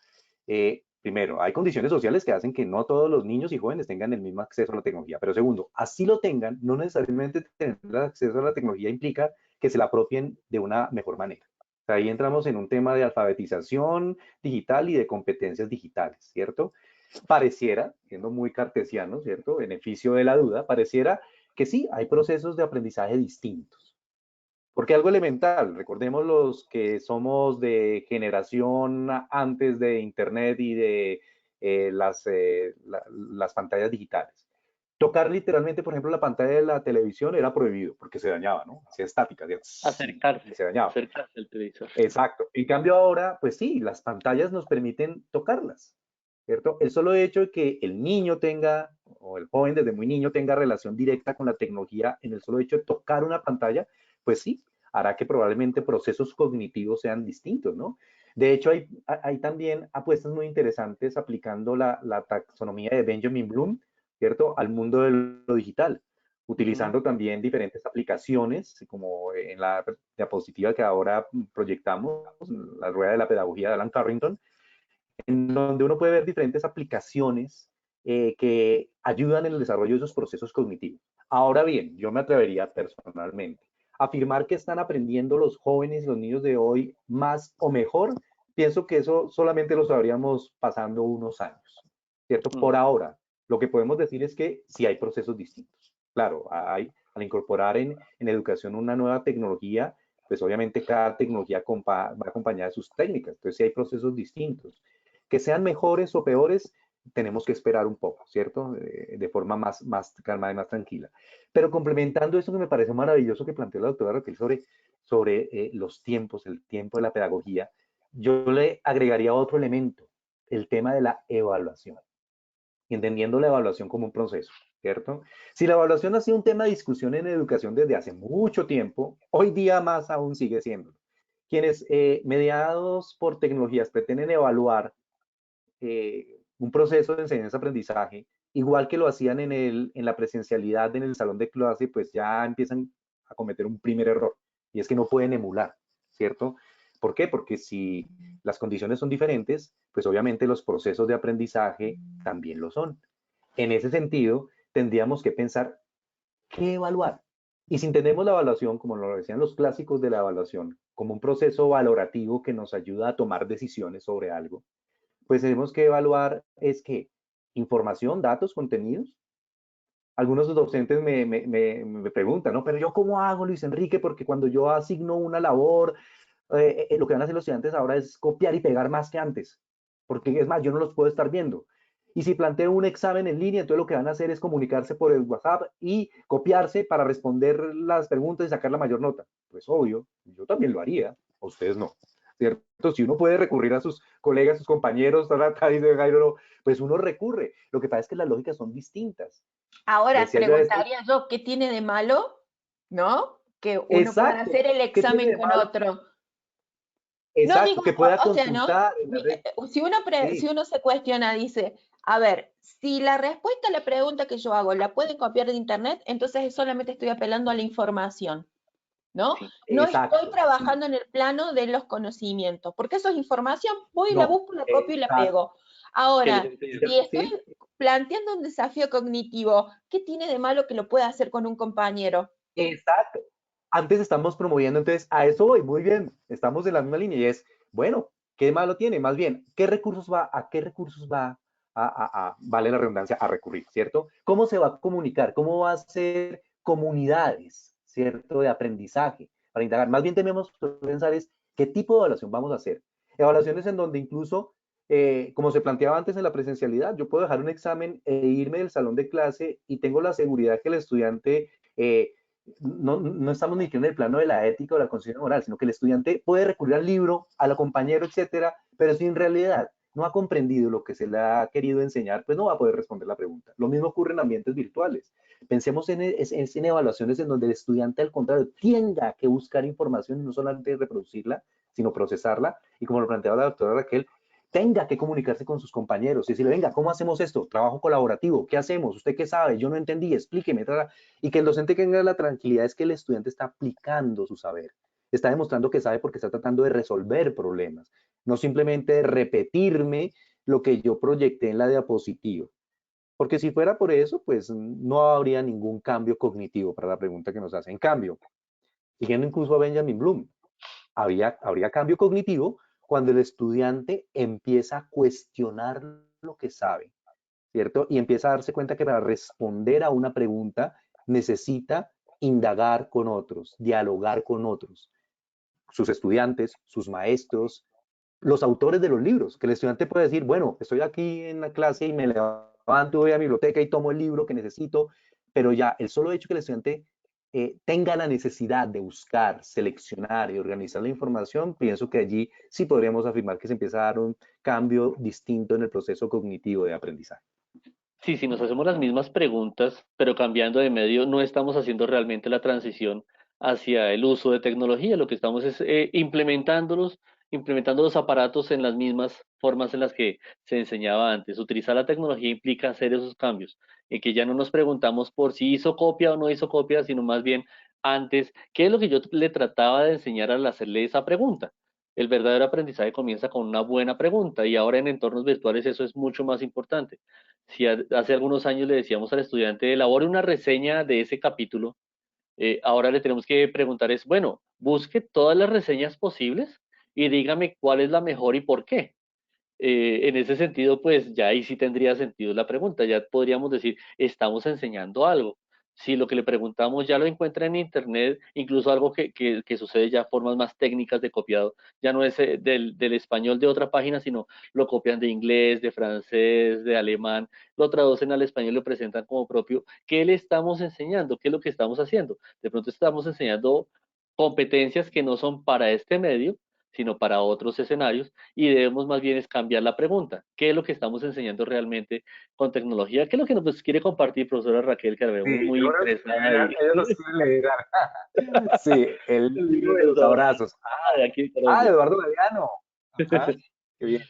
Speaker 3: Primero, hay condiciones sociales que hacen que no todos los niños y jóvenes tengan el mismo acceso a la tecnología. Pero segundo, así lo tengan, no necesariamente tener acceso a la tecnología implica que se la apropien de una mejor manera. O sea, ahí entramos en un tema de alfabetización digital y de competencias digitales, ¿cierto? Pareciera, siendo muy cartesiano, ¿cierto? Beneficio de la duda, pareciera que sí, hay procesos de aprendizaje distintos. Porque algo elemental, recordemos los que somos de generación antes de Internet y de las pantallas digitales. Tocar literalmente, por ejemplo, la pantalla de la televisión era prohibido porque se dañaba, ¿no? Hacía estática, se dañaba.
Speaker 1: Acercarse al televisor.
Speaker 3: Exacto. En cambio ahora, pues sí, las pantallas nos permiten tocarlas, ¿cierto? El solo hecho de que el niño tenga, o el joven desde muy niño tenga relación directa con la tecnología, en el solo hecho de tocar una pantalla, pues sí, hará que probablemente procesos cognitivos sean distintos, ¿no? De hecho, hay también apuestas muy interesantes aplicando la taxonomía de Benjamin Bloom, ¿cierto? Al mundo de lo digital, utilizando también diferentes aplicaciones, como en la diapositiva que ahora proyectamos, la rueda de la pedagogía de Alan Carrington, en donde uno puede ver diferentes aplicaciones que ayudan en el desarrollo de esos procesos cognitivos. Ahora bien, yo me atrevería personalmente a afirmar que están aprendiendo los jóvenes y los niños de hoy más o mejor. Pienso que eso solamente lo sabríamos pasando unos años, ¿cierto? Por ahora, lo que podemos decir es que sí hay procesos distintos. Claro, al incorporar en educación una nueva tecnología, pues obviamente cada tecnología va acompañada de sus técnicas. Entonces sí hay procesos distintos. Que sean mejores o peores, tenemos que esperar un poco, ¿cierto? De forma más calmada y más tranquila. Pero complementando eso que me parece maravilloso que planteó la doctora Raquel sobre los tiempos, el tiempo de la pedagogía, yo le agregaría otro elemento, el tema de la evaluación. entendiendo la evaluación como un proceso, ¿cierto? Si la evaluación ha sido un tema de discusión en educación desde hace mucho tiempo, hoy día más aún sigue siendo. Quienes, mediados por tecnologías, pretenden evaluar un proceso de enseñanza-aprendizaje, igual que lo hacían en la presencialidad en el salón de clase, pues ya empiezan a cometer un primer error, y es que no pueden emular, ¿cierto? ¿Por qué? Porque si las condiciones son diferentes, pues obviamente los procesos de aprendizaje también lo son. En ese sentido, tendríamos que pensar qué evaluar. Y si entendemos la evaluación, como lo decían los clásicos de la evaluación, como un proceso valorativo que nos ayuda a tomar decisiones sobre algo, pues tenemos que evaluar es que información, datos, contenidos. Algunos docentes me preguntan, ¿no? Pero yo cómo hago, Luis Enrique, porque cuando yo asigno una labor, lo que van a hacer los estudiantes ahora es copiar y pegar más que antes, porque es más, yo no los puedo estar viendo. Y si planteo un examen en línea, entonces lo que van a hacer es comunicarse por el WhatsApp y copiarse para responder las preguntas y sacar la mayor nota. Pues obvio, yo también lo haría, a ustedes no, ¿cierto? Si uno puede recurrir a sus colegas, sus compañeros, dice Jairo, pues uno recurre. Lo que pasa es que las lógicas son distintas.
Speaker 4: Ahora
Speaker 3: Decía yo esto.
Speaker 4: preguntaría yo, ¿qué tiene de malo? ¿No? Que uno pueda
Speaker 3: Exacto.
Speaker 4: hacer el
Speaker 3: ¿Qué tiene
Speaker 4: examen
Speaker 3: de
Speaker 4: con
Speaker 3: malo?
Speaker 4: otro. No digo,
Speaker 3: Exacto, que pueda
Speaker 4: o sea, ¿no?
Speaker 3: consultar en la red.
Speaker 4: Si
Speaker 3: Sí,
Speaker 4: uno se cuestiona, dice, a ver, si la respuesta a la pregunta que yo hago la pueden copiar de internet, entonces solamente estoy apelando a la información, ¿no?
Speaker 1: Sí.
Speaker 4: No estoy
Speaker 3: exacto. Sí.
Speaker 4: trabajando en el plano de los conocimientos, porque eso es información, voy y la
Speaker 3: No,
Speaker 4: busco, la copio y la
Speaker 3: exacto.
Speaker 4: pego.
Speaker 1: Que
Speaker 4: Ahora, si estoy
Speaker 3: Sí,
Speaker 4: planteando un desafío cognitivo, ¿qué tiene de malo que lo pueda hacer con un compañero?
Speaker 3: exacto. Antes estamos promoviendo, entonces a eso voy, muy bien, estamos en la misma línea y es, bueno, ¿qué malo tiene? Más bien, qué recursos va vale la redundancia, a recurrir, ¿cierto? ¿Cómo se va a comunicar? ¿Cómo va a ser comunidades, ¿cierto? De aprendizaje para indagar. Más bien tenemos que pensar es qué tipo de evaluación vamos a hacer. Evaluaciones en donde incluso, como se planteaba antes en la presencialidad, yo puedo dejar un examen e irme del salón de clase y tengo la seguridad que el estudiante no estamos ni en el plano de la ética o la conciencia moral, sino que el estudiante puede recurrir al libro, a la compañero, etcétera, pero si en realidad no ha comprendido lo que se le ha querido enseñar, pues no va a poder responder la pregunta. Lo mismo ocurre en ambientes virtuales. Pensemos en evaluaciones en donde el estudiante, al contrario, tenga que buscar información y no solamente reproducirla, sino procesarla. Y como lo planteaba la doctora Raquel, tenga que comunicarse con sus compañeros y decirle, venga, ¿cómo hacemos esto? Trabajo colaborativo, ¿qué hacemos? ¿Usted qué sabe? Yo no entendí, explíqueme. Y que el docente tenga la tranquilidad es que el estudiante está aplicando su saber, está demostrando que sabe porque está tratando de resolver problemas, no simplemente repetirme lo que yo proyecté en la diapositiva. Porque si fuera por eso, pues no habría ningún cambio cognitivo para la pregunta que nos hace. En cambio, siguiendo incluso a Benjamin Bloom, habría cambio cognitivo cuando el estudiante empieza a cuestionar lo que sabe, ¿cierto? Y empieza a darse cuenta que para responder a una pregunta necesita indagar con otros, dialogar con otros, sus estudiantes, sus maestros, los autores de los libros, que el estudiante puede decir, bueno, estoy aquí en la clase y me levanto, voy a la biblioteca y tomo el libro que necesito, pero ya el solo hecho que el estudiante tenga la necesidad de buscar, seleccionar y organizar la información, pienso que allí sí podríamos afirmar que se empieza a dar un cambio distinto en el proceso cognitivo de aprendizaje.
Speaker 1: Sí, si nos hacemos las mismas preguntas, pero cambiando de medio, no estamos haciendo realmente la transición hacia el uso de tecnología. Lo que estamos es implementando los aparatos en las mismas formas en las que se enseñaba antes. Utilizar la tecnología implica hacer esos cambios, en que ya no nos preguntamos por si hizo copia o no hizo copia, sino más bien antes, ¿qué es lo que yo le trataba de enseñar al hacerle esa pregunta? El verdadero aprendizaje comienza con una buena pregunta y ahora en entornos virtuales eso es mucho más importante. Si hace algunos años le decíamos al estudiante, elabore una reseña de ese capítulo, ahora le tenemos que preguntar es, bueno, busque todas las reseñas posibles y dígame cuál es la mejor y por qué. En ese sentido, pues ya ahí sí tendría sentido la pregunta, ya podríamos decir, estamos enseñando algo. Si lo que le preguntamos ya lo encuentra en Internet, incluso algo que sucede ya formas más técnicas de copiado, ya no es del español de otra página, sino lo copian de inglés, de francés, de alemán, lo traducen al español y lo presentan como propio. ¿Qué le estamos enseñando? ¿Qué es lo que estamos haciendo? De pronto estamos enseñando competencias que no son para este medio, sino para otros escenarios, y debemos más bien es cambiar la pregunta. ¿Qué es lo que estamos enseñando realmente con tecnología? ¿Qué es lo que nos quiere compartir, profesora Raquel, que la
Speaker 3: Sí,
Speaker 1: vemos muy
Speaker 3: yo creo que
Speaker 1: interesada?
Speaker 3: ella los quiere leer. Sí, el
Speaker 1: El
Speaker 3: libro
Speaker 1: libro
Speaker 3: de
Speaker 1: de los
Speaker 3: los
Speaker 1: abrazos.
Speaker 3: abrazos.
Speaker 1: De aquí de
Speaker 3: Ah,
Speaker 1: Colombia.
Speaker 3: Eduardo Galeano. Ajá, qué bien.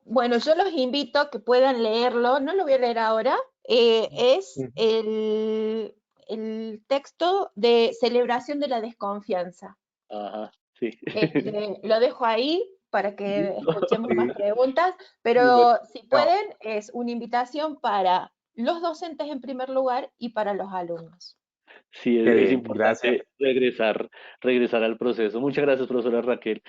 Speaker 4: Bueno, yo los invito a que puedan leerlo, no lo voy a leer ahora, es
Speaker 3: Ujú.
Speaker 4: el texto de Celebración de la Desconfianza.
Speaker 1: Ajá, sí.
Speaker 4: Lo dejo ahí para que
Speaker 1: Listo.
Speaker 4: escuchemos más
Speaker 3: Sí,
Speaker 4: preguntas,
Speaker 3: muy bueno.
Speaker 4: pero si
Speaker 3: No,
Speaker 4: pueden, es una invitación para los docentes en primer lugar y para los alumnos.
Speaker 1: Sí,
Speaker 3: qué
Speaker 1: es
Speaker 3: bien, gracias.
Speaker 1: importante regresar al proceso. Muchas gracias, profesora Raquel.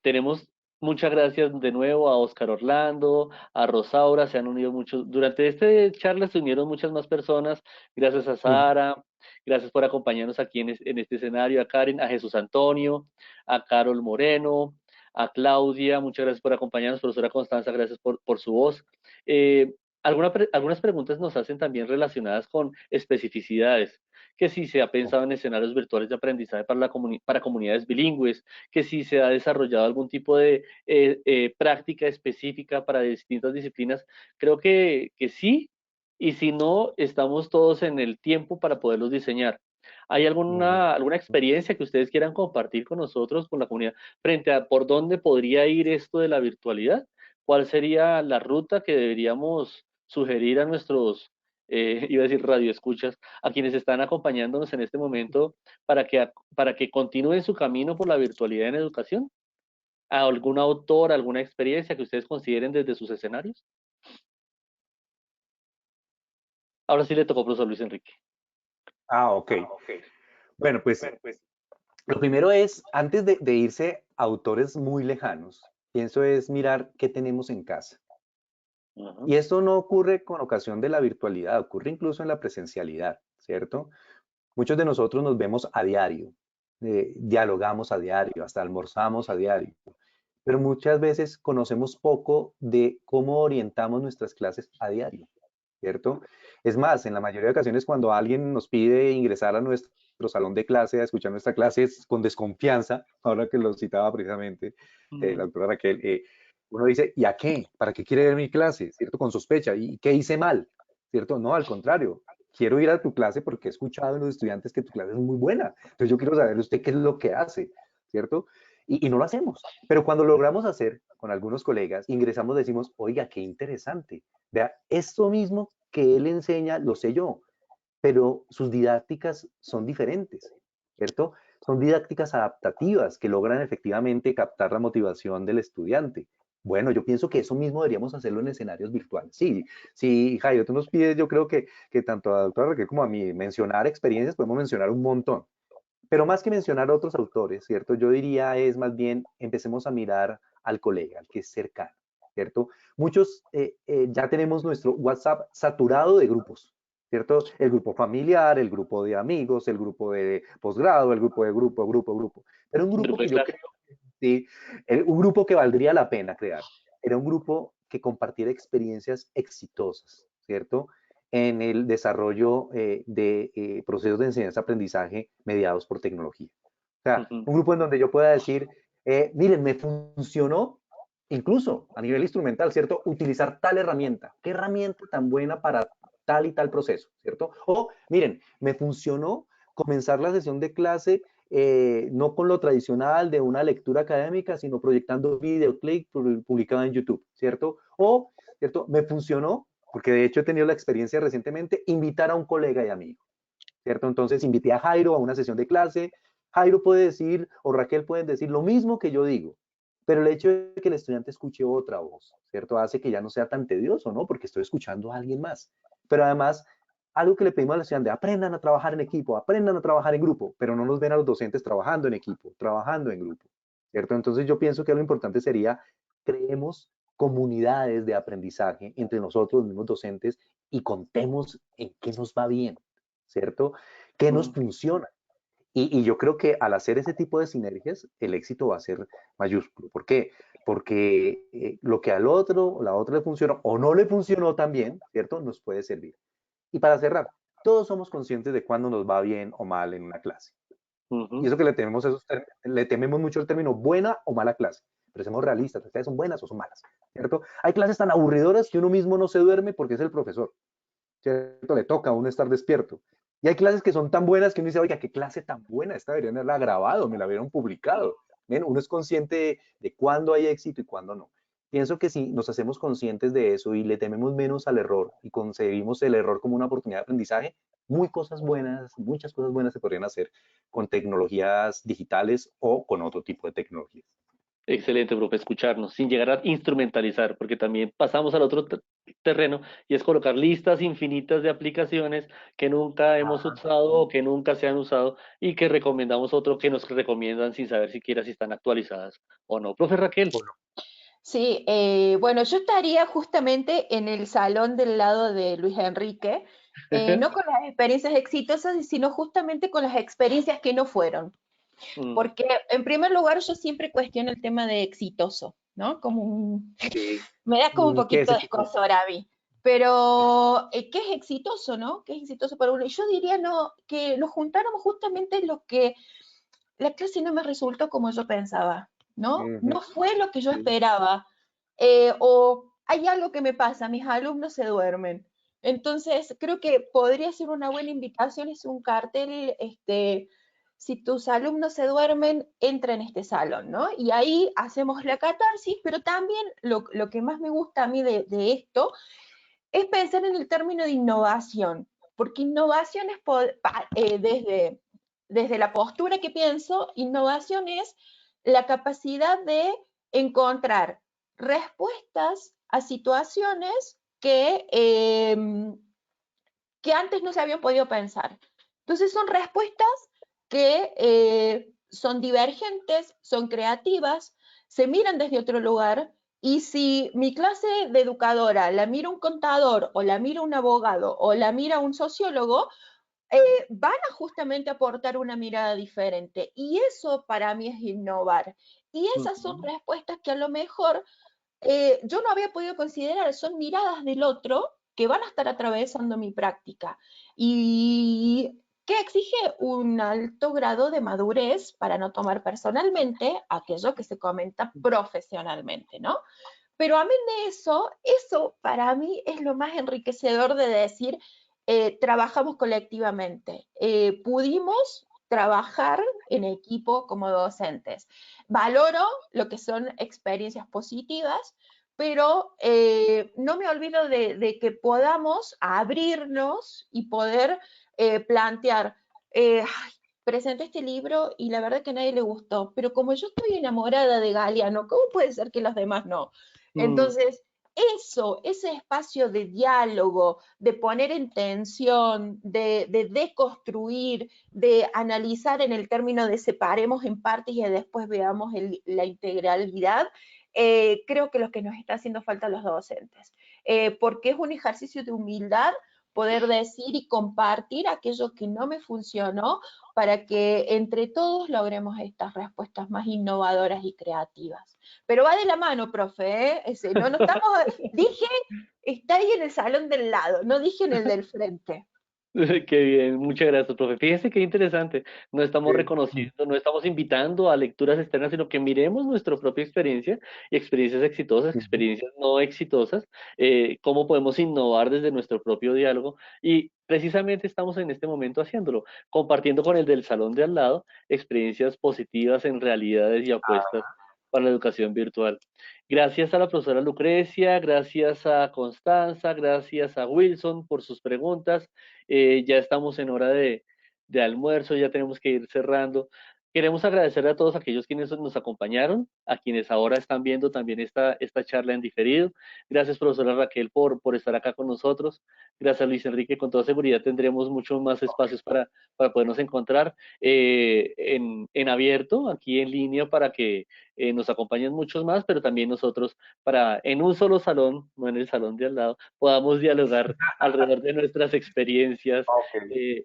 Speaker 1: Tenemos muchas gracias de nuevo a Oscar Orlando, a Rosaura, se han unido muchos. Durante este charla se unieron muchas más personas. Gracias a
Speaker 3: Ujú.
Speaker 1: Sara, gracias por acompañarnos aquí en este escenario, a Karen, a Jesús Antonio, a Carol Moreno, a Claudia, muchas gracias por acompañarnos, profesora Constanza, gracias por su voz. Eh, algunas preguntas nos hacen también relacionadas con especificidades, que si se ha
Speaker 3: Ok.
Speaker 1: pensado en escenarios virtuales de aprendizaje para comunidades bilingües, que si se ha desarrollado algún tipo de práctica específica para distintas disciplinas. Creo que sí, y si no, estamos todos en el tiempo para poderlos diseñar. ¿Hay
Speaker 3: Ujú.
Speaker 1: alguna experiencia que ustedes quieran compartir con nosotros, con la comunidad, frente a por dónde podría ir esto de la virtualidad? ¿Cuál sería la ruta que deberíamos sugerir a nuestros, iba a decir radioescuchas, a quienes están acompañándonos en este momento para que continúen su camino por la virtualidad en educación? ¿A algún autor, alguna experiencia que ustedes consideren desde sus escenarios? Ahora sí le tocó, profesor Luis Enrique.
Speaker 3: Ah, ok. Bueno, pues lo primero es, antes de irse a autores muy lejanos, pienso es mirar qué tenemos en casa.
Speaker 1: Ajá.
Speaker 3: Y esto no ocurre con ocasión de la virtualidad, ocurre incluso en la presencialidad, ¿cierto? Muchos de nosotros nos vemos a diario, dialogamos a diario, hasta almorzamos a diario, pero muchas veces conocemos poco de cómo orientamos nuestras clases a diario, ¿cierto? Es más, en la mayoría de ocasiones cuando alguien nos pide ingresar a nuestro salón de clase, a escuchar nuestra clase es con desconfianza, ahora que lo citaba precisamente la
Speaker 1: Mm.
Speaker 3: doctora Raquel, uno dice, ¿y a qué? ¿Para qué quiere ver mi clase? ¿Cierto? Con sospecha. ¿Y qué hice mal? ¿Cierto? No, al contrario. Quiero ir a tu clase porque he escuchado en los estudiantes que tu clase es muy buena. Entonces yo quiero saber usted qué es lo que hace, ¿cierto? Y no lo hacemos. Pero cuando logramos hacer con algunos colegas, ingresamos, decimos, oiga, qué interesante. Vea, esto mismo que él enseña, lo sé yo, pero sus didácticas son diferentes, ¿cierto? Son didácticas adaptativas que logran efectivamente captar la motivación del estudiante. Bueno, yo pienso que eso mismo deberíamos hacerlo en escenarios virtuales. Sí, sí, Jairo, tú nos pides, yo creo que tanto a la doctora Raquel como a mí, mencionar experiencias, podemos mencionar un montón. Pero más que mencionar a otros autores, ¿cierto? Yo diría es más bien, empecemos a mirar al colega, al que es cercano, ¿cierto? Muchos ya tenemos nuestro WhatsApp saturado de grupos, ¿cierto? El grupo familiar, el grupo de amigos, el grupo de posgrado, el grupo de grupo. Pero un grupo
Speaker 1: Grupo de
Speaker 3: que yo
Speaker 1: clase.
Speaker 3: creo, sí, un grupo que valdría la pena crear, era un grupo que compartiera experiencias exitosas, ¿cierto? En el desarrollo de procesos de enseñanza-aprendizaje mediados por tecnología. O sea,
Speaker 1: Ujú.
Speaker 3: un grupo en donde yo pueda decir, miren, me funcionó incluso a nivel instrumental, ¿cierto? Utilizar tal herramienta. ¿Qué herramienta tan buena para tal y tal proceso, ¿cierto? O, miren, me funcionó comenzar la sesión de clase no con lo tradicional de una lectura académica, sino proyectando videoclip publicado en YouTube, ¿cierto? O, ¿cierto? Me funcionó, porque de hecho he tenido la experiencia recientemente, invitar a un colega y amigo, ¿cierto? Entonces invité a Jairo a una sesión de clase, Jairo puede decir, o Raquel pueden decir lo mismo que yo digo, pero el hecho de que el estudiante escuche otra voz, ¿cierto? Hace que ya no sea tan tedioso, ¿no? Porque estoy escuchando a alguien más. Pero además, algo que le pedimos al estudiante, aprendan a trabajar en equipo, aprendan a trabajar en grupo, pero no nos ven a los docentes trabajando en equipo, trabajando en grupo, ¿cierto? Entonces yo pienso que lo importante sería, creemos comunidades de aprendizaje entre nosotros, los mismos docentes, y contemos en qué nos va bien, ¿cierto? ¿Qué nos
Speaker 1: Mm.
Speaker 3: funciona? Y yo creo que al hacer ese tipo de sinergias, el éxito va a ser mayúsculo. ¿Por qué? Porque lo que al otro, la otra le funcionó o no le funcionó tan bien, ¿cierto? Nos puede servir. Y para cerrar, todos somos conscientes de cuándo nos va bien o mal en una clase. Y eso que le tememos mucho el término buena o mala clase. Pero seamos realistas, ¿las clases son buenas o son malas? ¿Cierto? Hay clases tan aburridoras que uno mismo no se duerme porque es el profesor, ¿cierto? Le toca a uno estar despierto. Y hay clases que son tan buenas que uno dice, oiga, qué clase tan buena, esta deberían haberla grabado, me la hubieran publicado. ¿Ven? Uno es consciente de cuándo hay éxito y cuándo no. Pienso que si nos hacemos conscientes de eso y le tememos menos al error y concebimos el error como una oportunidad de aprendizaje, muchas cosas buenas se podrían hacer con tecnologías digitales o con otro tipo de tecnologías.
Speaker 1: Excelente, profe, escucharnos, sin llegar a instrumentalizar, porque también pasamos al otro terreno y es colocar listas infinitas de aplicaciones que nunca hemos usado o que nunca se han usado y que recomendamos otro que nos recomiendan sin saber siquiera si están actualizadas o no. Profe Raquel.
Speaker 4: Sí, bueno, yo estaría justamente en el salón del lado de Luis Enrique, no con las experiencias exitosas, sino justamente con las experiencias que no fueron. Porque, en primer lugar, yo siempre cuestiono el tema de exitoso, ¿no? Me da como un poquito de escozor a mí. Pero, ¿qué es exitoso, no? ¿Qué es exitoso para uno? Y yo diría, no, que nos juntáramos justamente lo que la clase no me resultó como yo pensaba, ¿no? No fue lo que yo esperaba. O hay algo que me pasa, mis alumnos se duermen. Entonces, creo que podría ser una buena invitación, es un cartel, si tus alumnos se duermen, entra en este salón, ¿no? Y ahí hacemos la catarsis, pero también lo que más me gusta a mí de esto es pensar en el término de innovación, porque innovación es desde la postura que pienso, innovación es la capacidad de encontrar respuestas a situaciones que antes no se habían podido pensar. Entonces son respuestas que son divergentes, son creativas, se miran desde otro lugar, y si mi clase de educadora la mira un contador, o la mira un abogado, o la mira un sociólogo, van a justamente aportar una mirada diferente. Y eso para mí es innovar. Y esas son respuestas que a lo mejor yo no había podido considerar, son miradas del otro que van a estar atravesando mi práctica. Y que exige un alto grado de madurez para no tomar personalmente aquello que se comenta profesionalmente, ¿no? Pero a mí de eso para mí es lo más enriquecedor de decir, trabajamos colectivamente, pudimos trabajar en equipo como docentes. Valoro lo que son experiencias positivas, pero no me olvido de que podamos abrirnos y poder plantear, presenté este libro y la verdad que a nadie le gustó, pero como yo estoy enamorada de Galeano, ¿cómo puede ser que los demás no? Entonces, ese espacio de diálogo, de poner en tensión, de deconstruir, de analizar en el término de separemos en partes y después veamos la integralidad, creo que es lo que nos está haciendo falta a los docentes, porque es un ejercicio de humildad poder decir y compartir aquello que no me funcionó para que entre todos logremos estas respuestas más innovadoras y creativas. Pero va de la mano, profe, ¿eh? No estamos, dije, está ahí en el salón del lado, no dije en el del frente.
Speaker 1: Qué bien, muchas gracias, profe. Fíjese qué interesante. No estamos reconociendo, no estamos invitando a lecturas externas, sino que miremos nuestra propia experiencia y experiencias exitosas, experiencias no exitosas, cómo podemos innovar desde nuestro propio diálogo. Y precisamente estamos en este momento haciéndolo, compartiendo con el del salón de al lado experiencias positivas en realidades y apuestas para la educación virtual. Gracias a la profesora Lucrecia, gracias a Constanza, gracias a Wilson por sus preguntas. Ya estamos en hora de almuerzo, ya tenemos que ir cerrando. Queremos agradecer a todos aquellos quienes nos acompañaron, a quienes ahora están viendo también esta charla en diferido. Gracias, profesora Raquel, por estar acá con nosotros. Gracias, Luis Enrique. Con toda seguridad tendremos muchos más espacios para podernos encontrar en abierto, aquí en línea, para que nos acompañen muchos más, pero también nosotros para en un solo salón, no en el salón de al lado, podamos dialogar alrededor de nuestras experiencias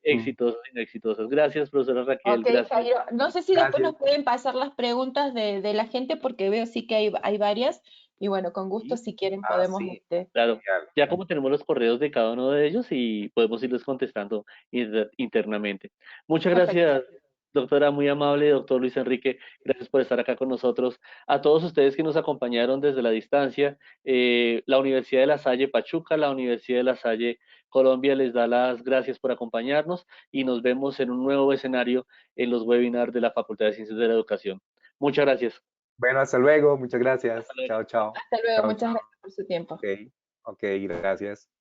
Speaker 1: exitosas y no exitosas. Gracias, profesora Raquel.
Speaker 4: Ok,
Speaker 1: Gracias.
Speaker 4: Jairo. No sé si después nos pueden pasar las preguntas de la gente, porque veo sí que hay varias, y bueno, con gusto si quieren podemos...
Speaker 2: Sí.
Speaker 1: Claro, ya como tenemos los correos de cada uno de ellos y podemos irlos contestando internamente. Muchas
Speaker 4: Perfecto.
Speaker 1: gracias, Doctora, muy amable, doctor Luis Enrique, gracias por estar acá con nosotros. A todos ustedes que nos acompañaron desde la distancia, la Universidad de La Salle Pachuca, la Universidad de La Salle Colombia les da las gracias por acompañarnos y nos vemos en un nuevo escenario en los webinars de la Facultad de Ciencias de la Educación. Muchas gracias.
Speaker 3: Bueno, hasta luego, muchas gracias. Chao, chao.
Speaker 4: Hasta luego,
Speaker 3: Chao,
Speaker 4: muchas
Speaker 3: chao.
Speaker 4: gracias por su tiempo.
Speaker 3: Ok, ok, gracias.